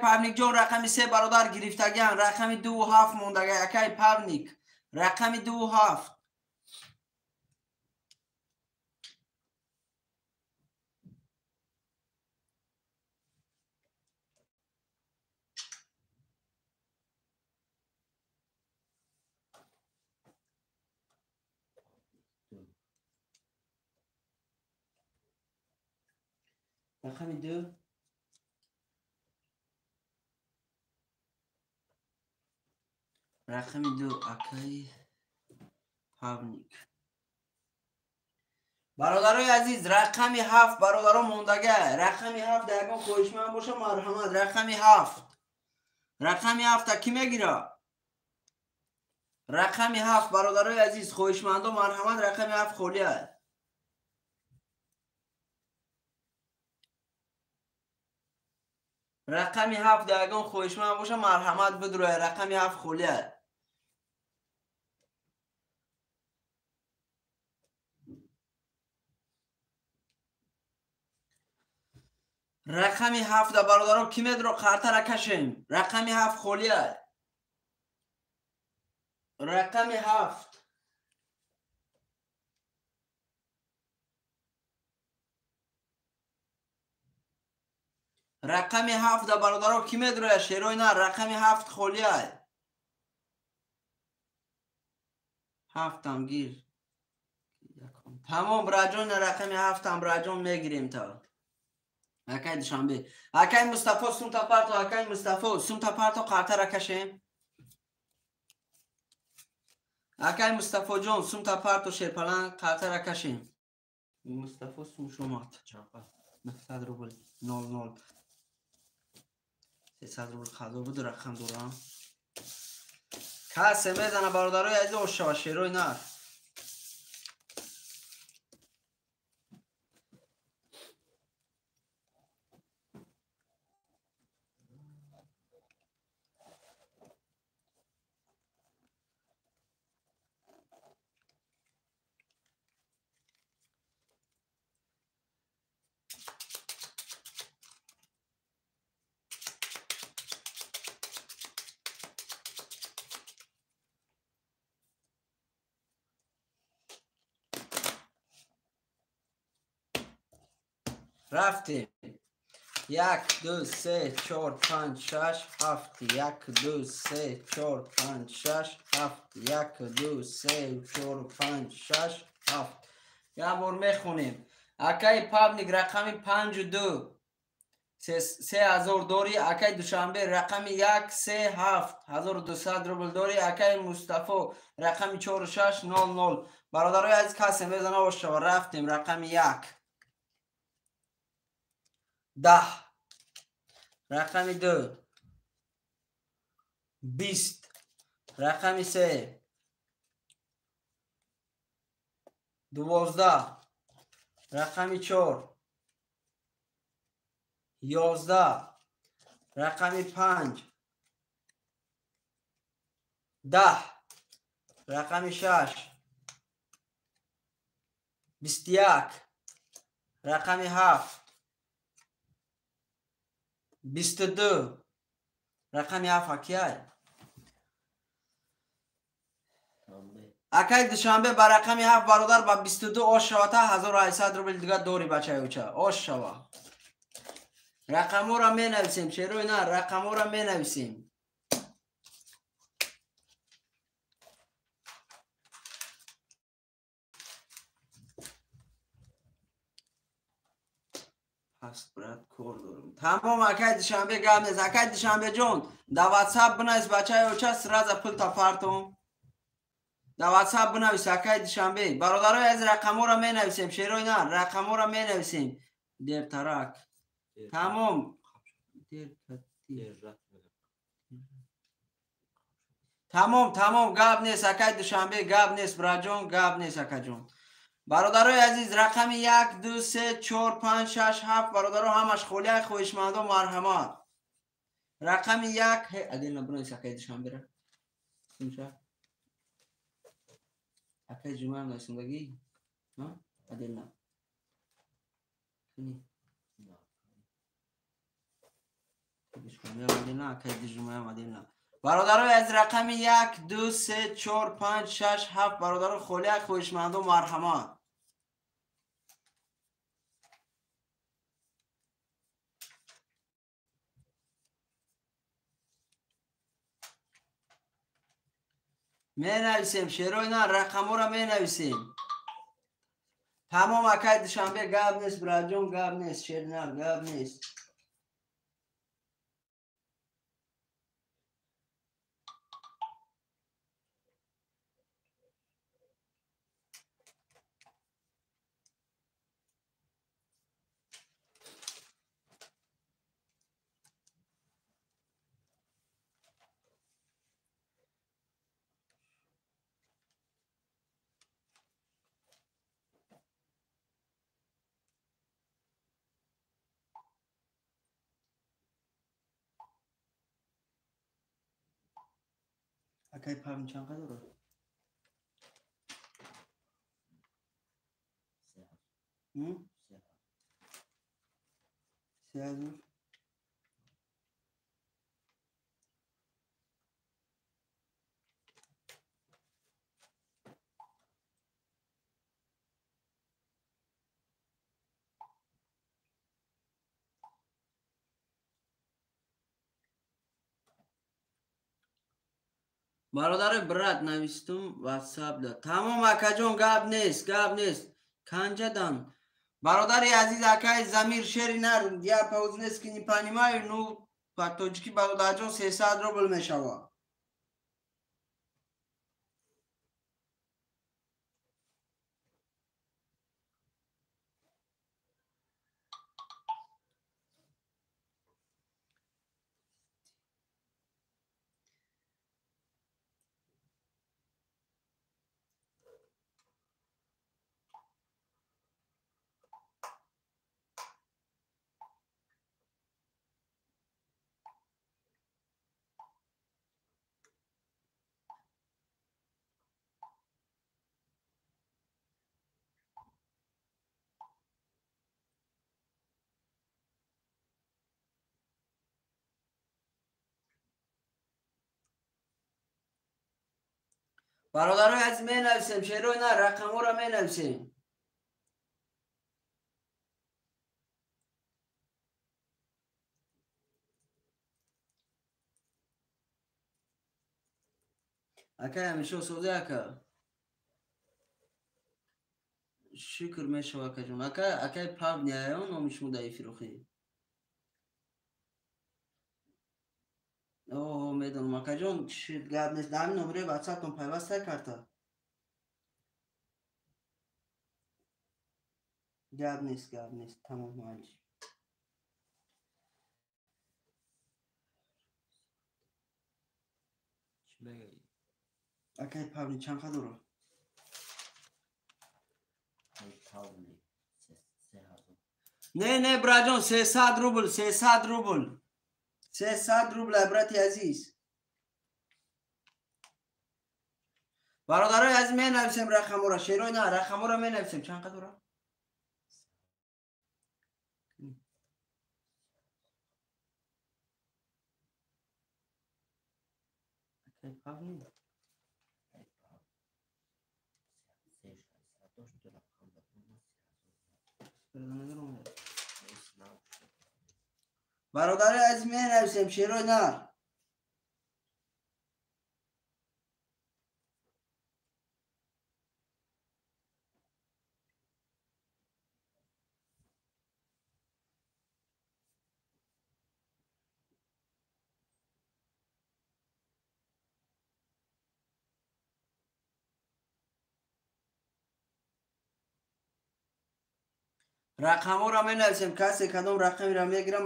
پاونیک جان رقم 3 برادر گرفتگان رقم 2 7 موندگی اکای پاونیک رقم 2 7 رقم 2 رقم 2 اکای پاونیک برادرای عزیز رقم 7 برادران موندگه رقم 7 درگاه خوشمن باشه مرحمت رقم 7 رقم 7 کی میگیره رقم 7 برادرای عزیز خوشمند و مرحمت رقم 7 خولیه رقم 7 درگاه خوشمن باشه مرحمت بدروه رقم 7 خولیه رقم 7 برادران کی میدرو خاطر کشیم رقم 7 خولیه رقم 7 رقم 7 برادران کی میدرو شیروی نه رقم 7 خولیه 7 هم گیر تمام براجون رقم 7 هم براجون میگیریم تا اکای دوشنبه اکای مصطفی سوم تا پارتو اکای مصطفی سوم تا پارتو خاطر کشیم اکای مصطفی جان سوم تا پارتو شیرپلان خاطر کشیم مصطفی سوم شمات 900 روبل 00 300 روبل خدا بود رقم دورم کسی میزنه برادرای عزیز و شواشیروی نار رفتیم یک دو سه چهار پنج شش هفت. یک دو سه چهار پنج شش هفت. یک دو سه چهار پنج شش هفت. یک بار میخونیم. اکای پابلیک رقم 52 3000 داری. اکای دوشنبه رقم 137 1200 روبل داری. اکای مصطفی رقم 4600. برادرای از کسی میزنه و شما رفتیم. رقم 1 10. رقم 2 20. رقم 3 12. رقم 4 11. رقم 5 10. رقم 6 21. رقم 7 22. رقم 7 کیه؟ اکای دوشنبه با رقم 7 برادر با 22 آش شوته 1800 روبل دیگه دوری بچه اوچه آش شوه. رقم را می نویسیم چیروی نه رقم را می نویسیم. پس برات کور دارم تمام. اکای دوشنبه گام نیست. اکای دوشنبه جون در واتساپ بنویس بچه اوچه سراز پل تا پارتون در واتساپ بنویس. اکای دوشنبه برادرای از رقم را می نویسیم چیروی نه رقم را می نویسیم. دیر ترک تمام. تمام گاب نیست. اکای دوشنبه گاب نیست براجون گاب نیست اکای جون. برادرای عزیز رقم 1 2 3 4 5 6 7 برادرها همش خولیای خویشمند و مرحمت. رقم 1 ادین نبرونیس اکای دوشنبه را سمشه اکای جمعه هم نایسیم بگی ادین نه برادرای از رقم 1 2 3 4 5 6 7 برادر خولیای خویشمند و مرحمت. می نویسیم شیروی نه رقم را می نویسیم. تمام اکای دوشنبه گاب نیست براجون گاب نیست شیر نه گاب نیست. اکای پایم چند قدر رو؟ 3000. برادر برات نوشتم واتساپ داد. تمام اکا جون گاب نیست کنجه دان. برادر عزیز اکای زمیر شری نر یا پاوز نیست که پانیمای نو پاتوجکی برادر جون 300 روبل میشوه. برادرای از می نویسیم شیروی نه رقم را می نویسیم. اکا همیشه سوزه اکا شکر میشه اکا جون اکا پاپ نیایون نمیش مدعی فروخی اوه میدونم اکا جون شید گرد نیست دمی نمره واتساپ کن پیوسته کرده گرد نیست تمام مالیش چی بگی؟ اکا پاپ نی چند خد رو ای پاونی 3000 نه برا جون 300 روبل 300 روبل عبرتی عزیز برادرای از می نویسیم رقم را شیروی نه رقم را می نویسیم چند قدر را اکا پاپ نی ای پاون 3600 داشت رقم بدون 3000 برادرای از می نویسیم شیروی نه رقم را می نویسیم کسی کدام رقمی را میگیرم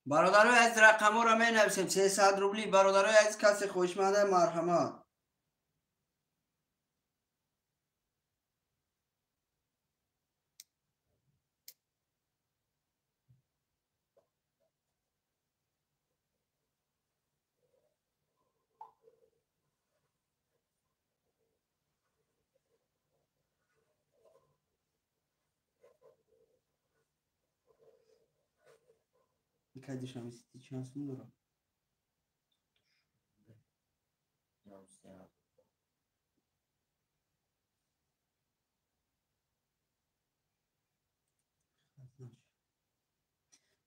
برادرای از رقم را می نویسیم 300 روبلی برادرای از کسی خوشمنده مرحمت کدیش هم استی چانسون دارم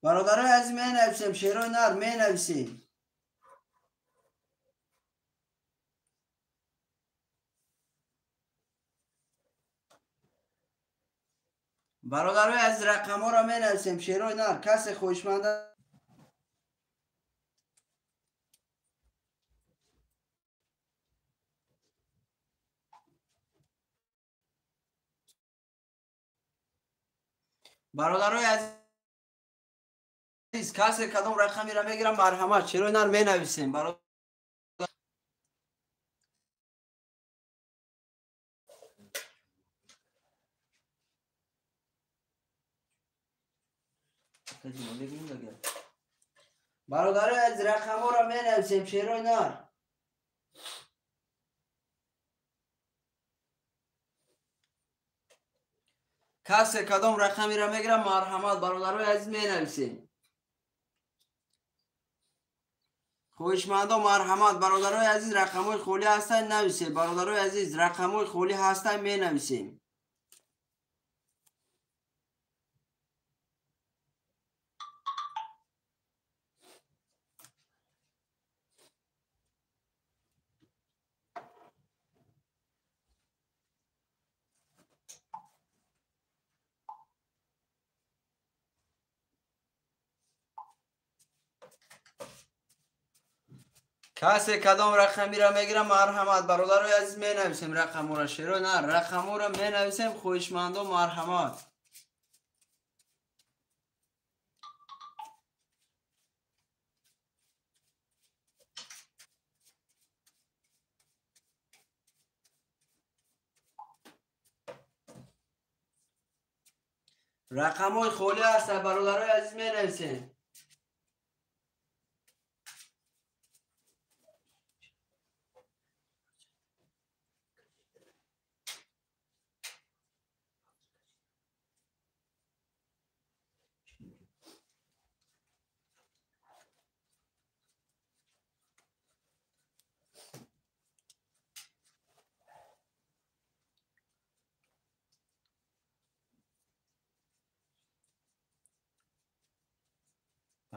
برادرای از می نویسیم شیروی نر می نویسیم برادرای از رقم را می نویسیم شیروی نر کسی خوشمنده برادرای عزیز کسی کدام رقمی را میگیرم مرحمت شیروی نر می نویسیم برادر برادرای از رقم را می نویسیم شیروی نر کسی کدام رقمی را میگیرم مرحمت برادرای عزیز می نویسیم خوشمندا مرحمت برادرای عزیز رقمای خولی هستن نویسیم برادرای عزیز رقمای خولی هستن می نویسیم کسی کدام رقمی را میگیرم مرحمت برادرای عزیز می نویسیم رقم را شیرو نه رقم را می نویسیم خوشمندا مرحمت رقمای خولی هستن برادرای عزیز می نویسیم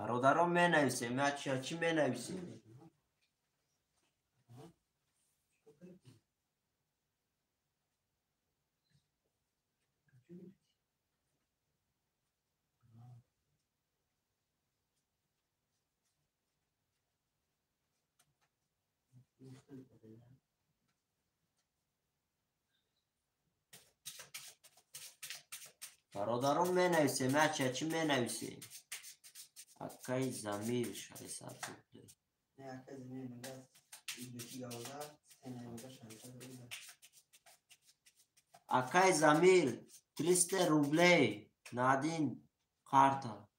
برادران می نویسیم ما چی می نویسیم؟ برادران می نویسیم ما چی می نویسیم؟ اکای زمیر شای ساعت بوده نه اکای زمیر میگه دوکی گوزه سنه میگه شایسته بوده اکای زمیر 300 روبلی نادین کارتا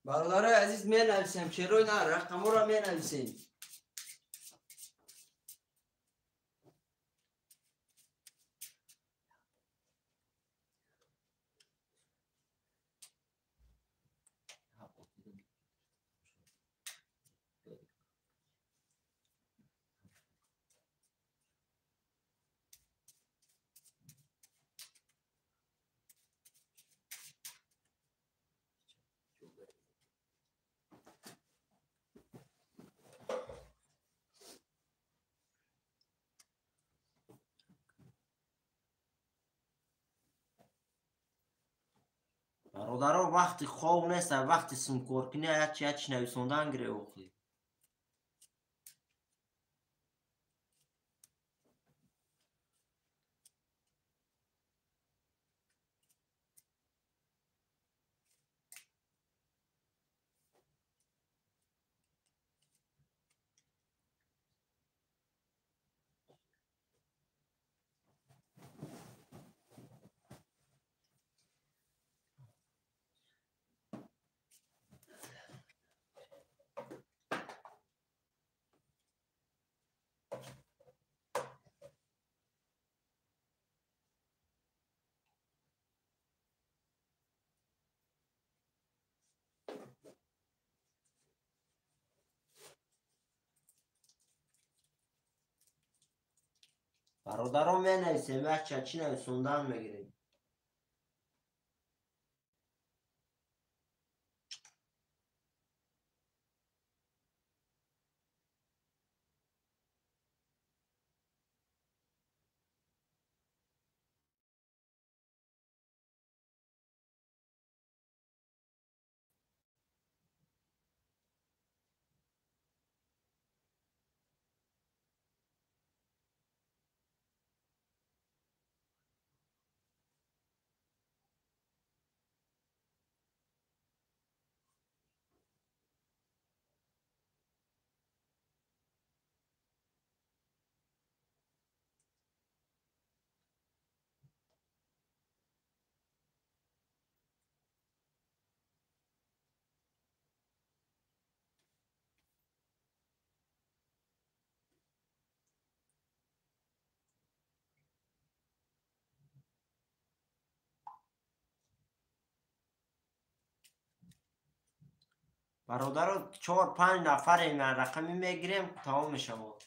برادرای عزیز می نویسیم چرا نه رقم را می نویسیم برادران وقتی خواب نیست وقتی سنکور کنی هچی نویسوندن گره اوخی برادران می نویسیم هچی نویسوندن میگیریم برادران 4-5 نفر این رقمی میگیریم تمام میشه ما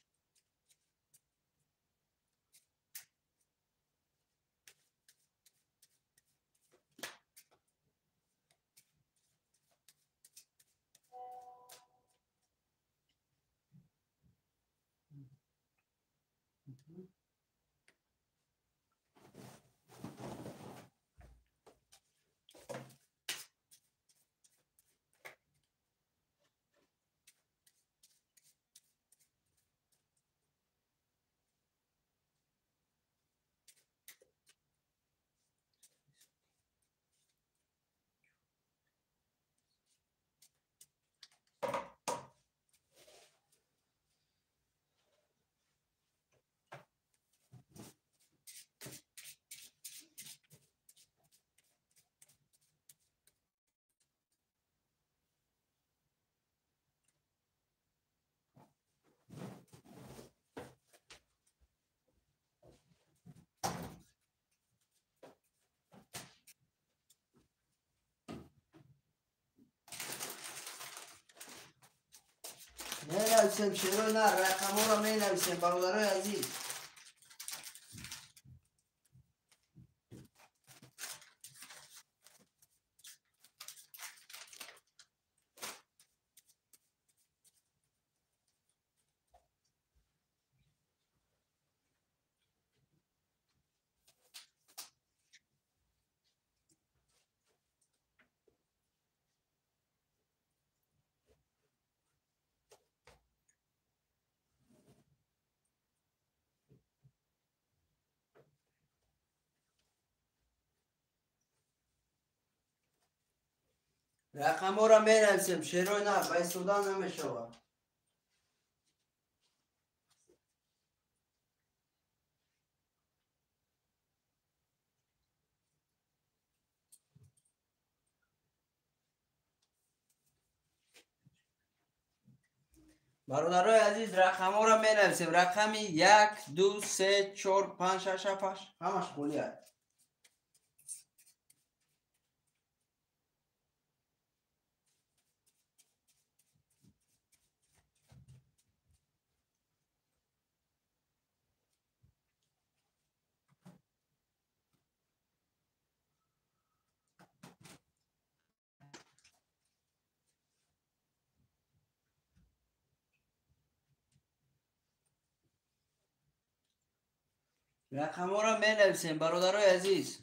می نویسیم چرا نه رقم را می نویسیم برادرای عزیز رقم ها را می نویسیم شیروی نه به سودان نمی شود. برادرای عزیز رقم ها را می نویسیم. رقمی 1 2 3 4 5 6 7 8 همش خالی است. رقم ها را می نویسیم برادرای عزیز.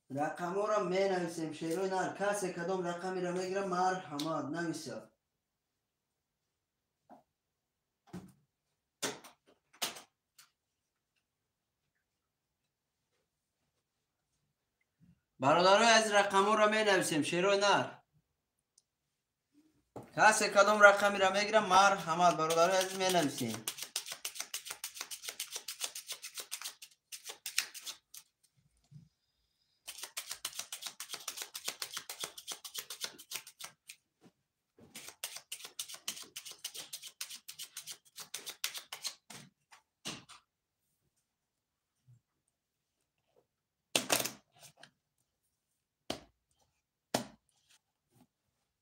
رقم ها را می نویسیم شیروی نه کسی کدام رقمی را می گیرم مرحمت نویسه. برادرای عزیز رقم ها را می نویسیم شیروی نر کسی کدام رقمی را می گیرم مرحمت برادرای عزیز می نویسیم.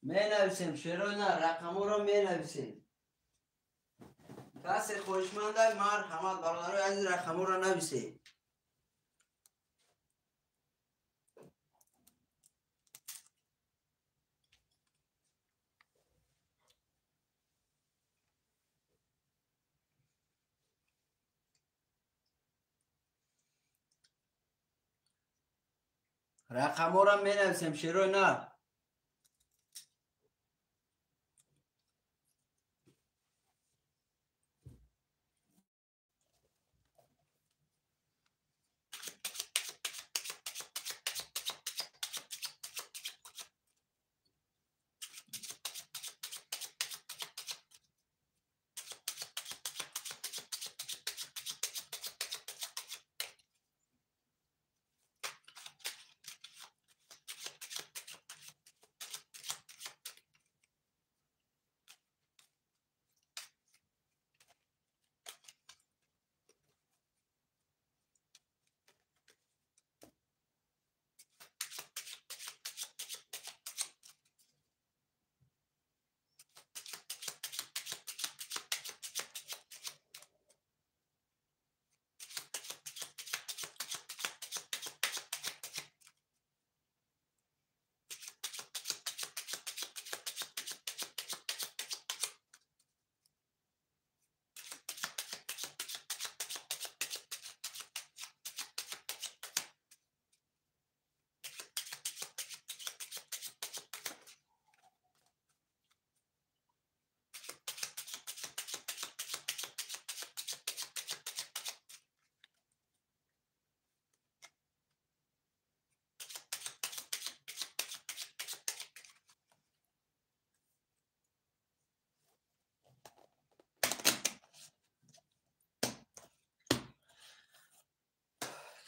می نویسیم شیروی نه رقم ها را می نویسیم. کسی خوشمند مرحمت برادرای عزیز رقم ها را نویسیم. رقم ها را می نویسیم شیروی نه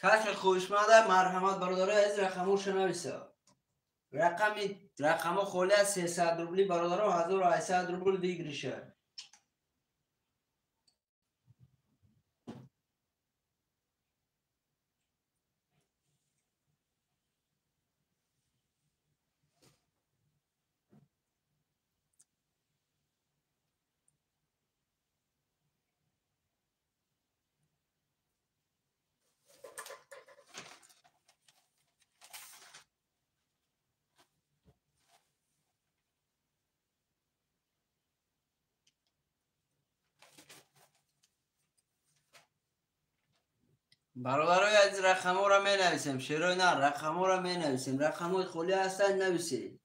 کسی خوشمند مرحمت برادرای عزیز رقم ها نویسه. رقم ها خالی از 300 روبلی برادرها 1800 روبل بگیریشه. برادرای عزیز رقم ها را می نویسیم شیروی نه رقم ها را می نویسیم. رقم های خالی هستن نویسید.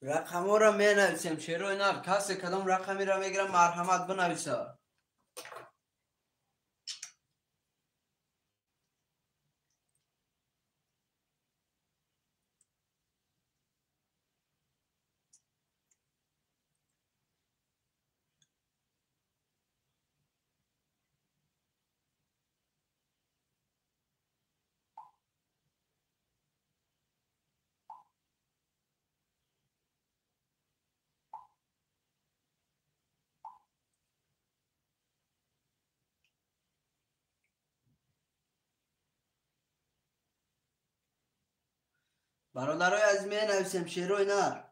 رقم ها را می نویسیم شیروی نار. کسی کدام رقمی را میگیرم مرحمت بنویسه. برادرای از می نویسیم شیروی نار.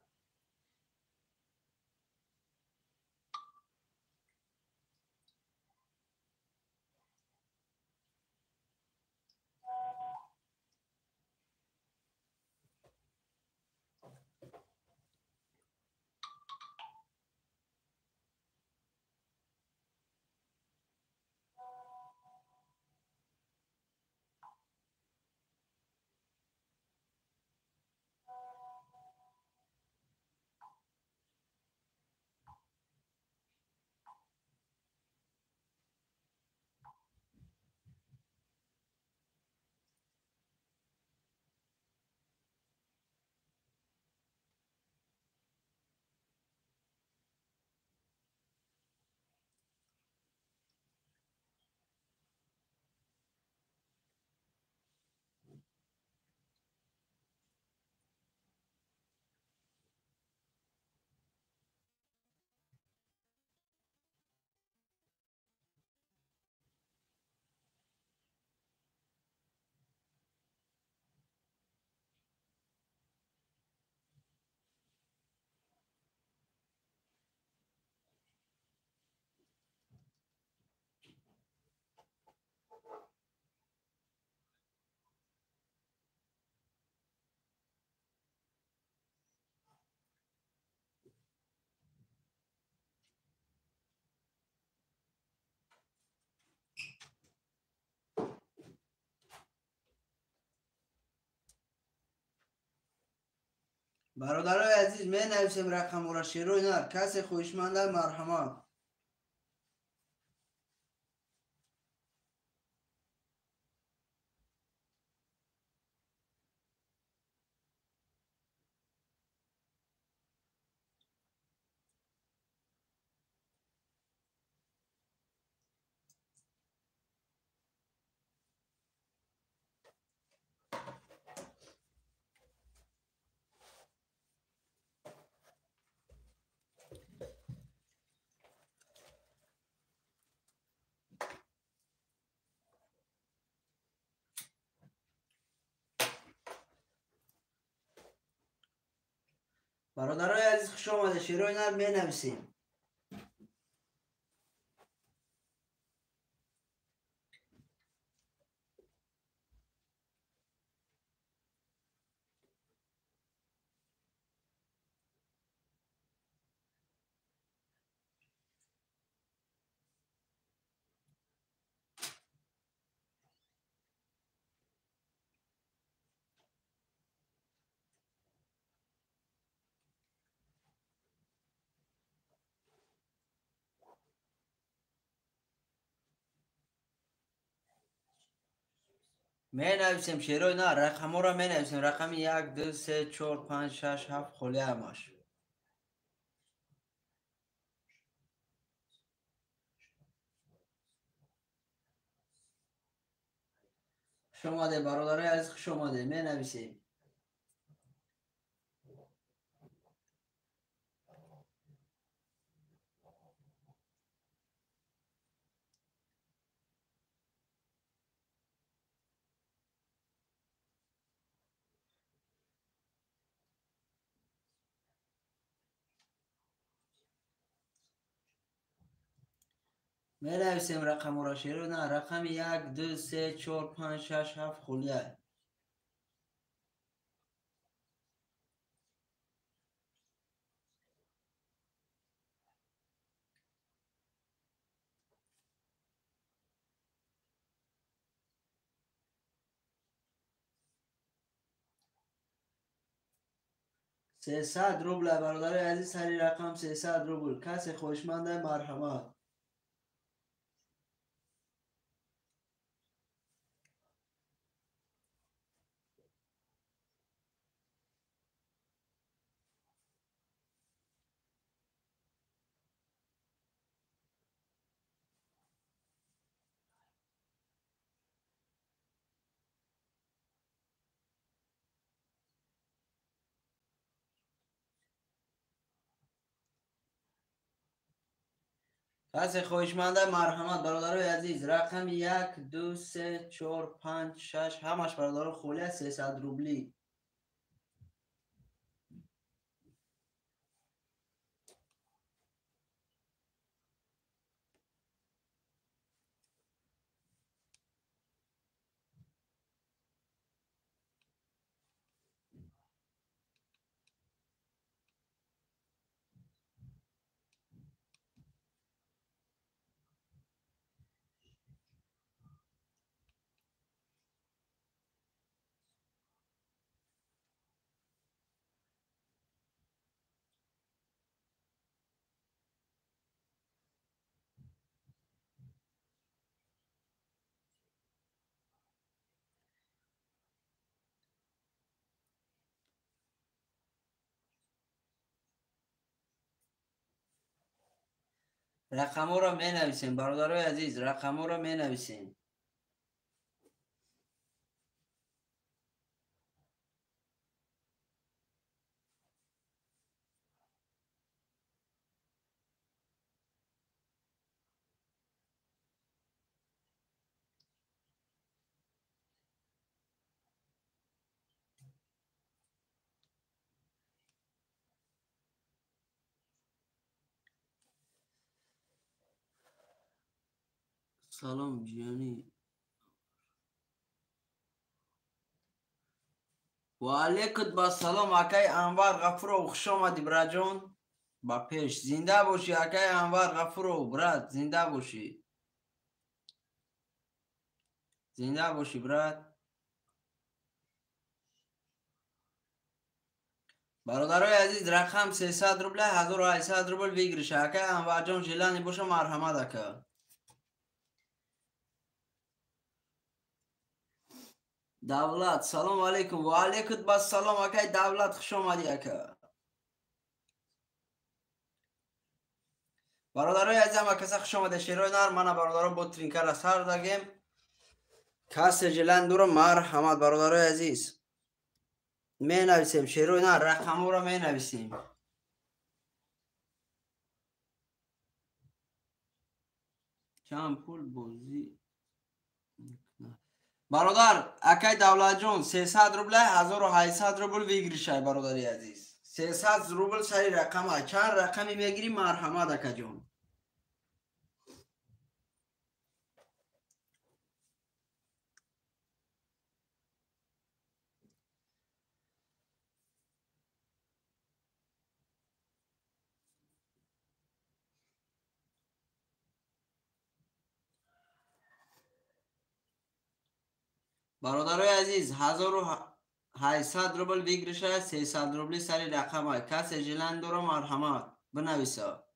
برادرای عزیز می نویسیم رقم را شیروی نار. کسی خوشمند مرحمت. برادرای عزیز خوش آمده. شیروی نار می نویسیم. می نویسیم شیروی نار. رقم ها را می نویسیم. رقم 1 2 3 4 5 6 7 خلی هماش. خوش آمده برادرای عزیز خوش آمده. می نویسیم. می نویسیم رقم را شیروی نار. رقم 1 2 3 4 5 6 7 خلیه. 300 روبل برادر عزیز، سری رقم 300 روبل. کسی خوشمنده مرحمت. کسی خوشمنده مرحمت برادر عزیز. رقم 1 2 3 4 5 6 همش برادر خوله 300 روبلی. رقم ها را می نویسیم برادرای عزیز. رقم ها را می نویسیم. سلام جیانی. و علیکم با سلام اکای انوار غفور. خوش آمدی برا جان. با پیش زنده باشی اکای انوار غفور برات. زنده باشی. زنده باشی برات. برادرای عزیز رقم 300 روبل 1800 روبل بگیرش اکای انوار جان. جلانی باشه مرحمت اکا. دولت سلام علیکم. و علیکم با سلام اکای دولت. خوش آمدی اکا. برادرای عزیز همه کسی خوش آمده. شیرای نر من برادران با ترینکر سر دگیم. کسی جلن دورم مرحمت برادرای عزیز. می نویسیم شیرای نر رقم را می نویسیم. کم پول بازی. برادر اکای دولت جون 300 روبل 1800 روبل بگیری شای برادری عزیز. 300 روبل سری رقم. چند رقمی میگیری مرحمت اکا جون. برادرای عزیز 1800 روبل بگیری شای. 300 روبلی سری رقم. کسی جلن دورم مرحمت بنویسا.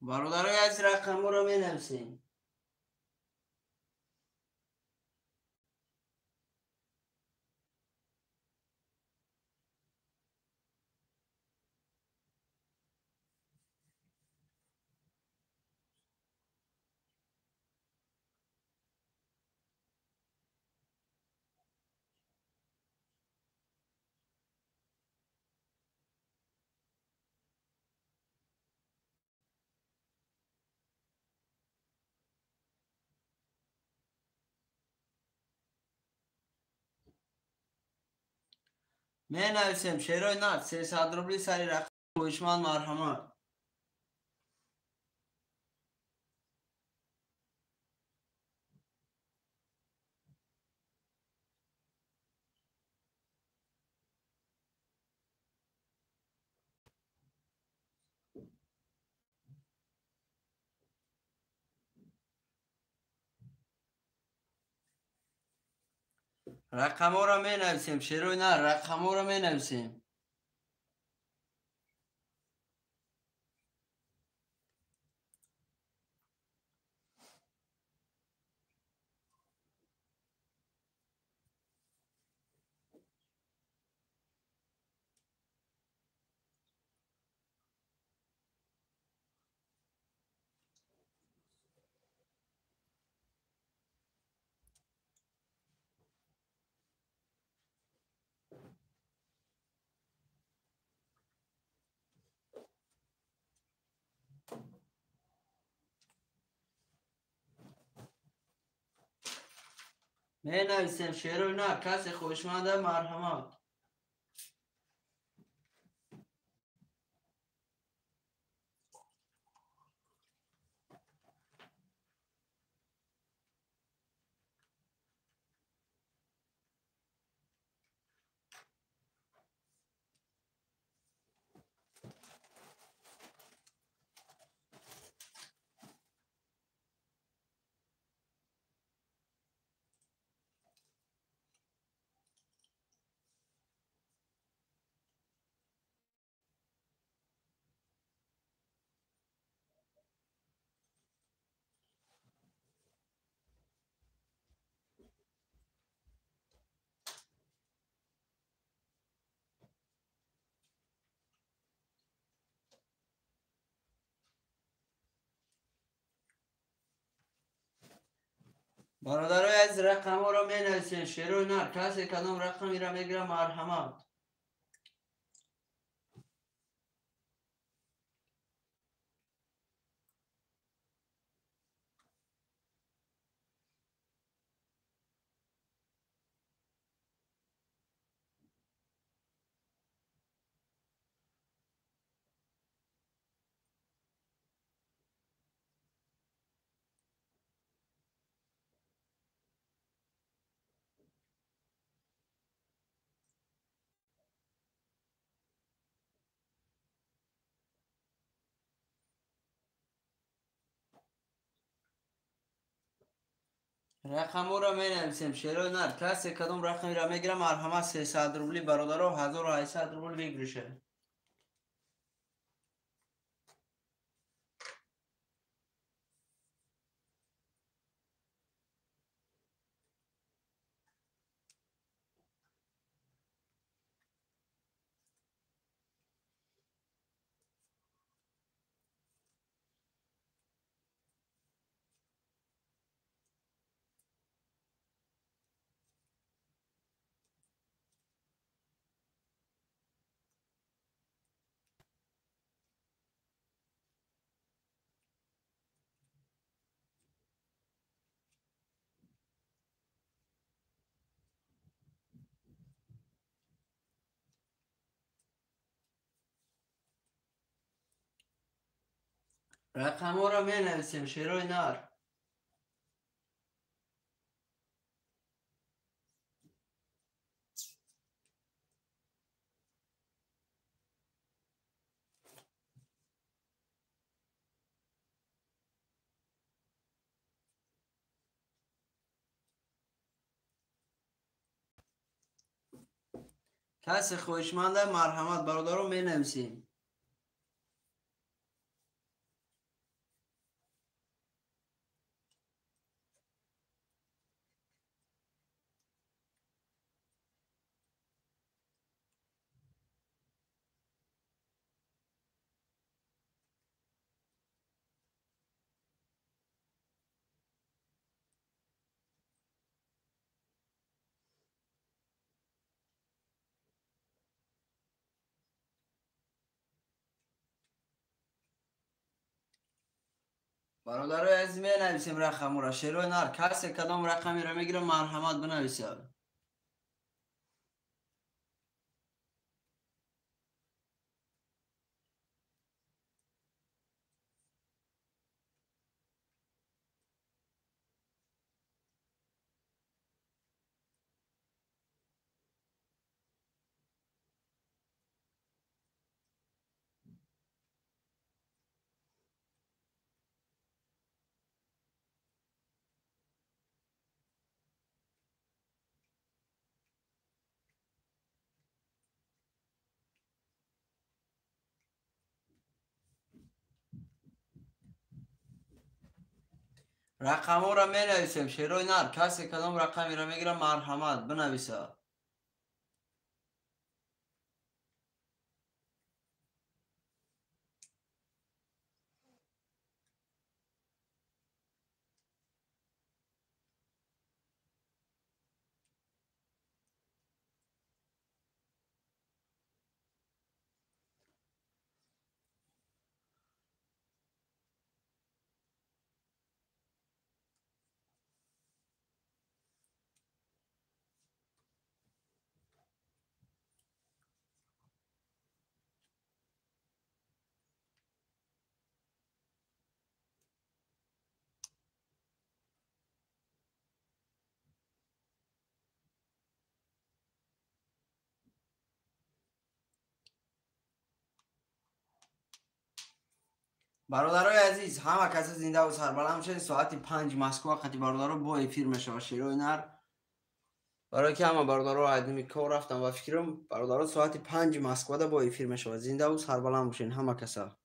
برادرای عزیز رقم را می نویسیم. می نویسیم شیروی نرد 300 روبلی سری رقم هوشمند مرحمت. رقم ها را می نویسیم شیروی نرد رقم ها را می نویسیم. می نویسیم شیروی نرد کسی خوشمند مرحمت. برادرای از رقم ها را می نویسیم شیروی نرد کسی کدام رقمی را میگیره مرحمت. رقم ها را می نویسیم شیروی نرد کسی کدام رقمی را میگیره مرحمت. 300 روبلی برادرها و 1800 روبلی بگیرشه. رقم ها را می نویسیم شیروی نرد. کسی خوشمند مرحمت برادرها می نویسیم. برادرای عزیز می نویسیم رقم را شیروی نرد کسی کدام رقمی را میگیره مرحمت بنویسید. رقم ها را می نویسیم شیروی نر. کسی کدام رقمی را میگیره مرحمت بنویسه. برادرای عزیز همه کسی زنده و سربلند شد. ساعت 5 مسکو وقتی برادرها با افیر میشه شیروی نر. برای که همه برادرها عدمی کار رفتن و فکرم برادرها ساعت 5 مسکو با افیر میشه. زنده و سربلند باشین همه کسا.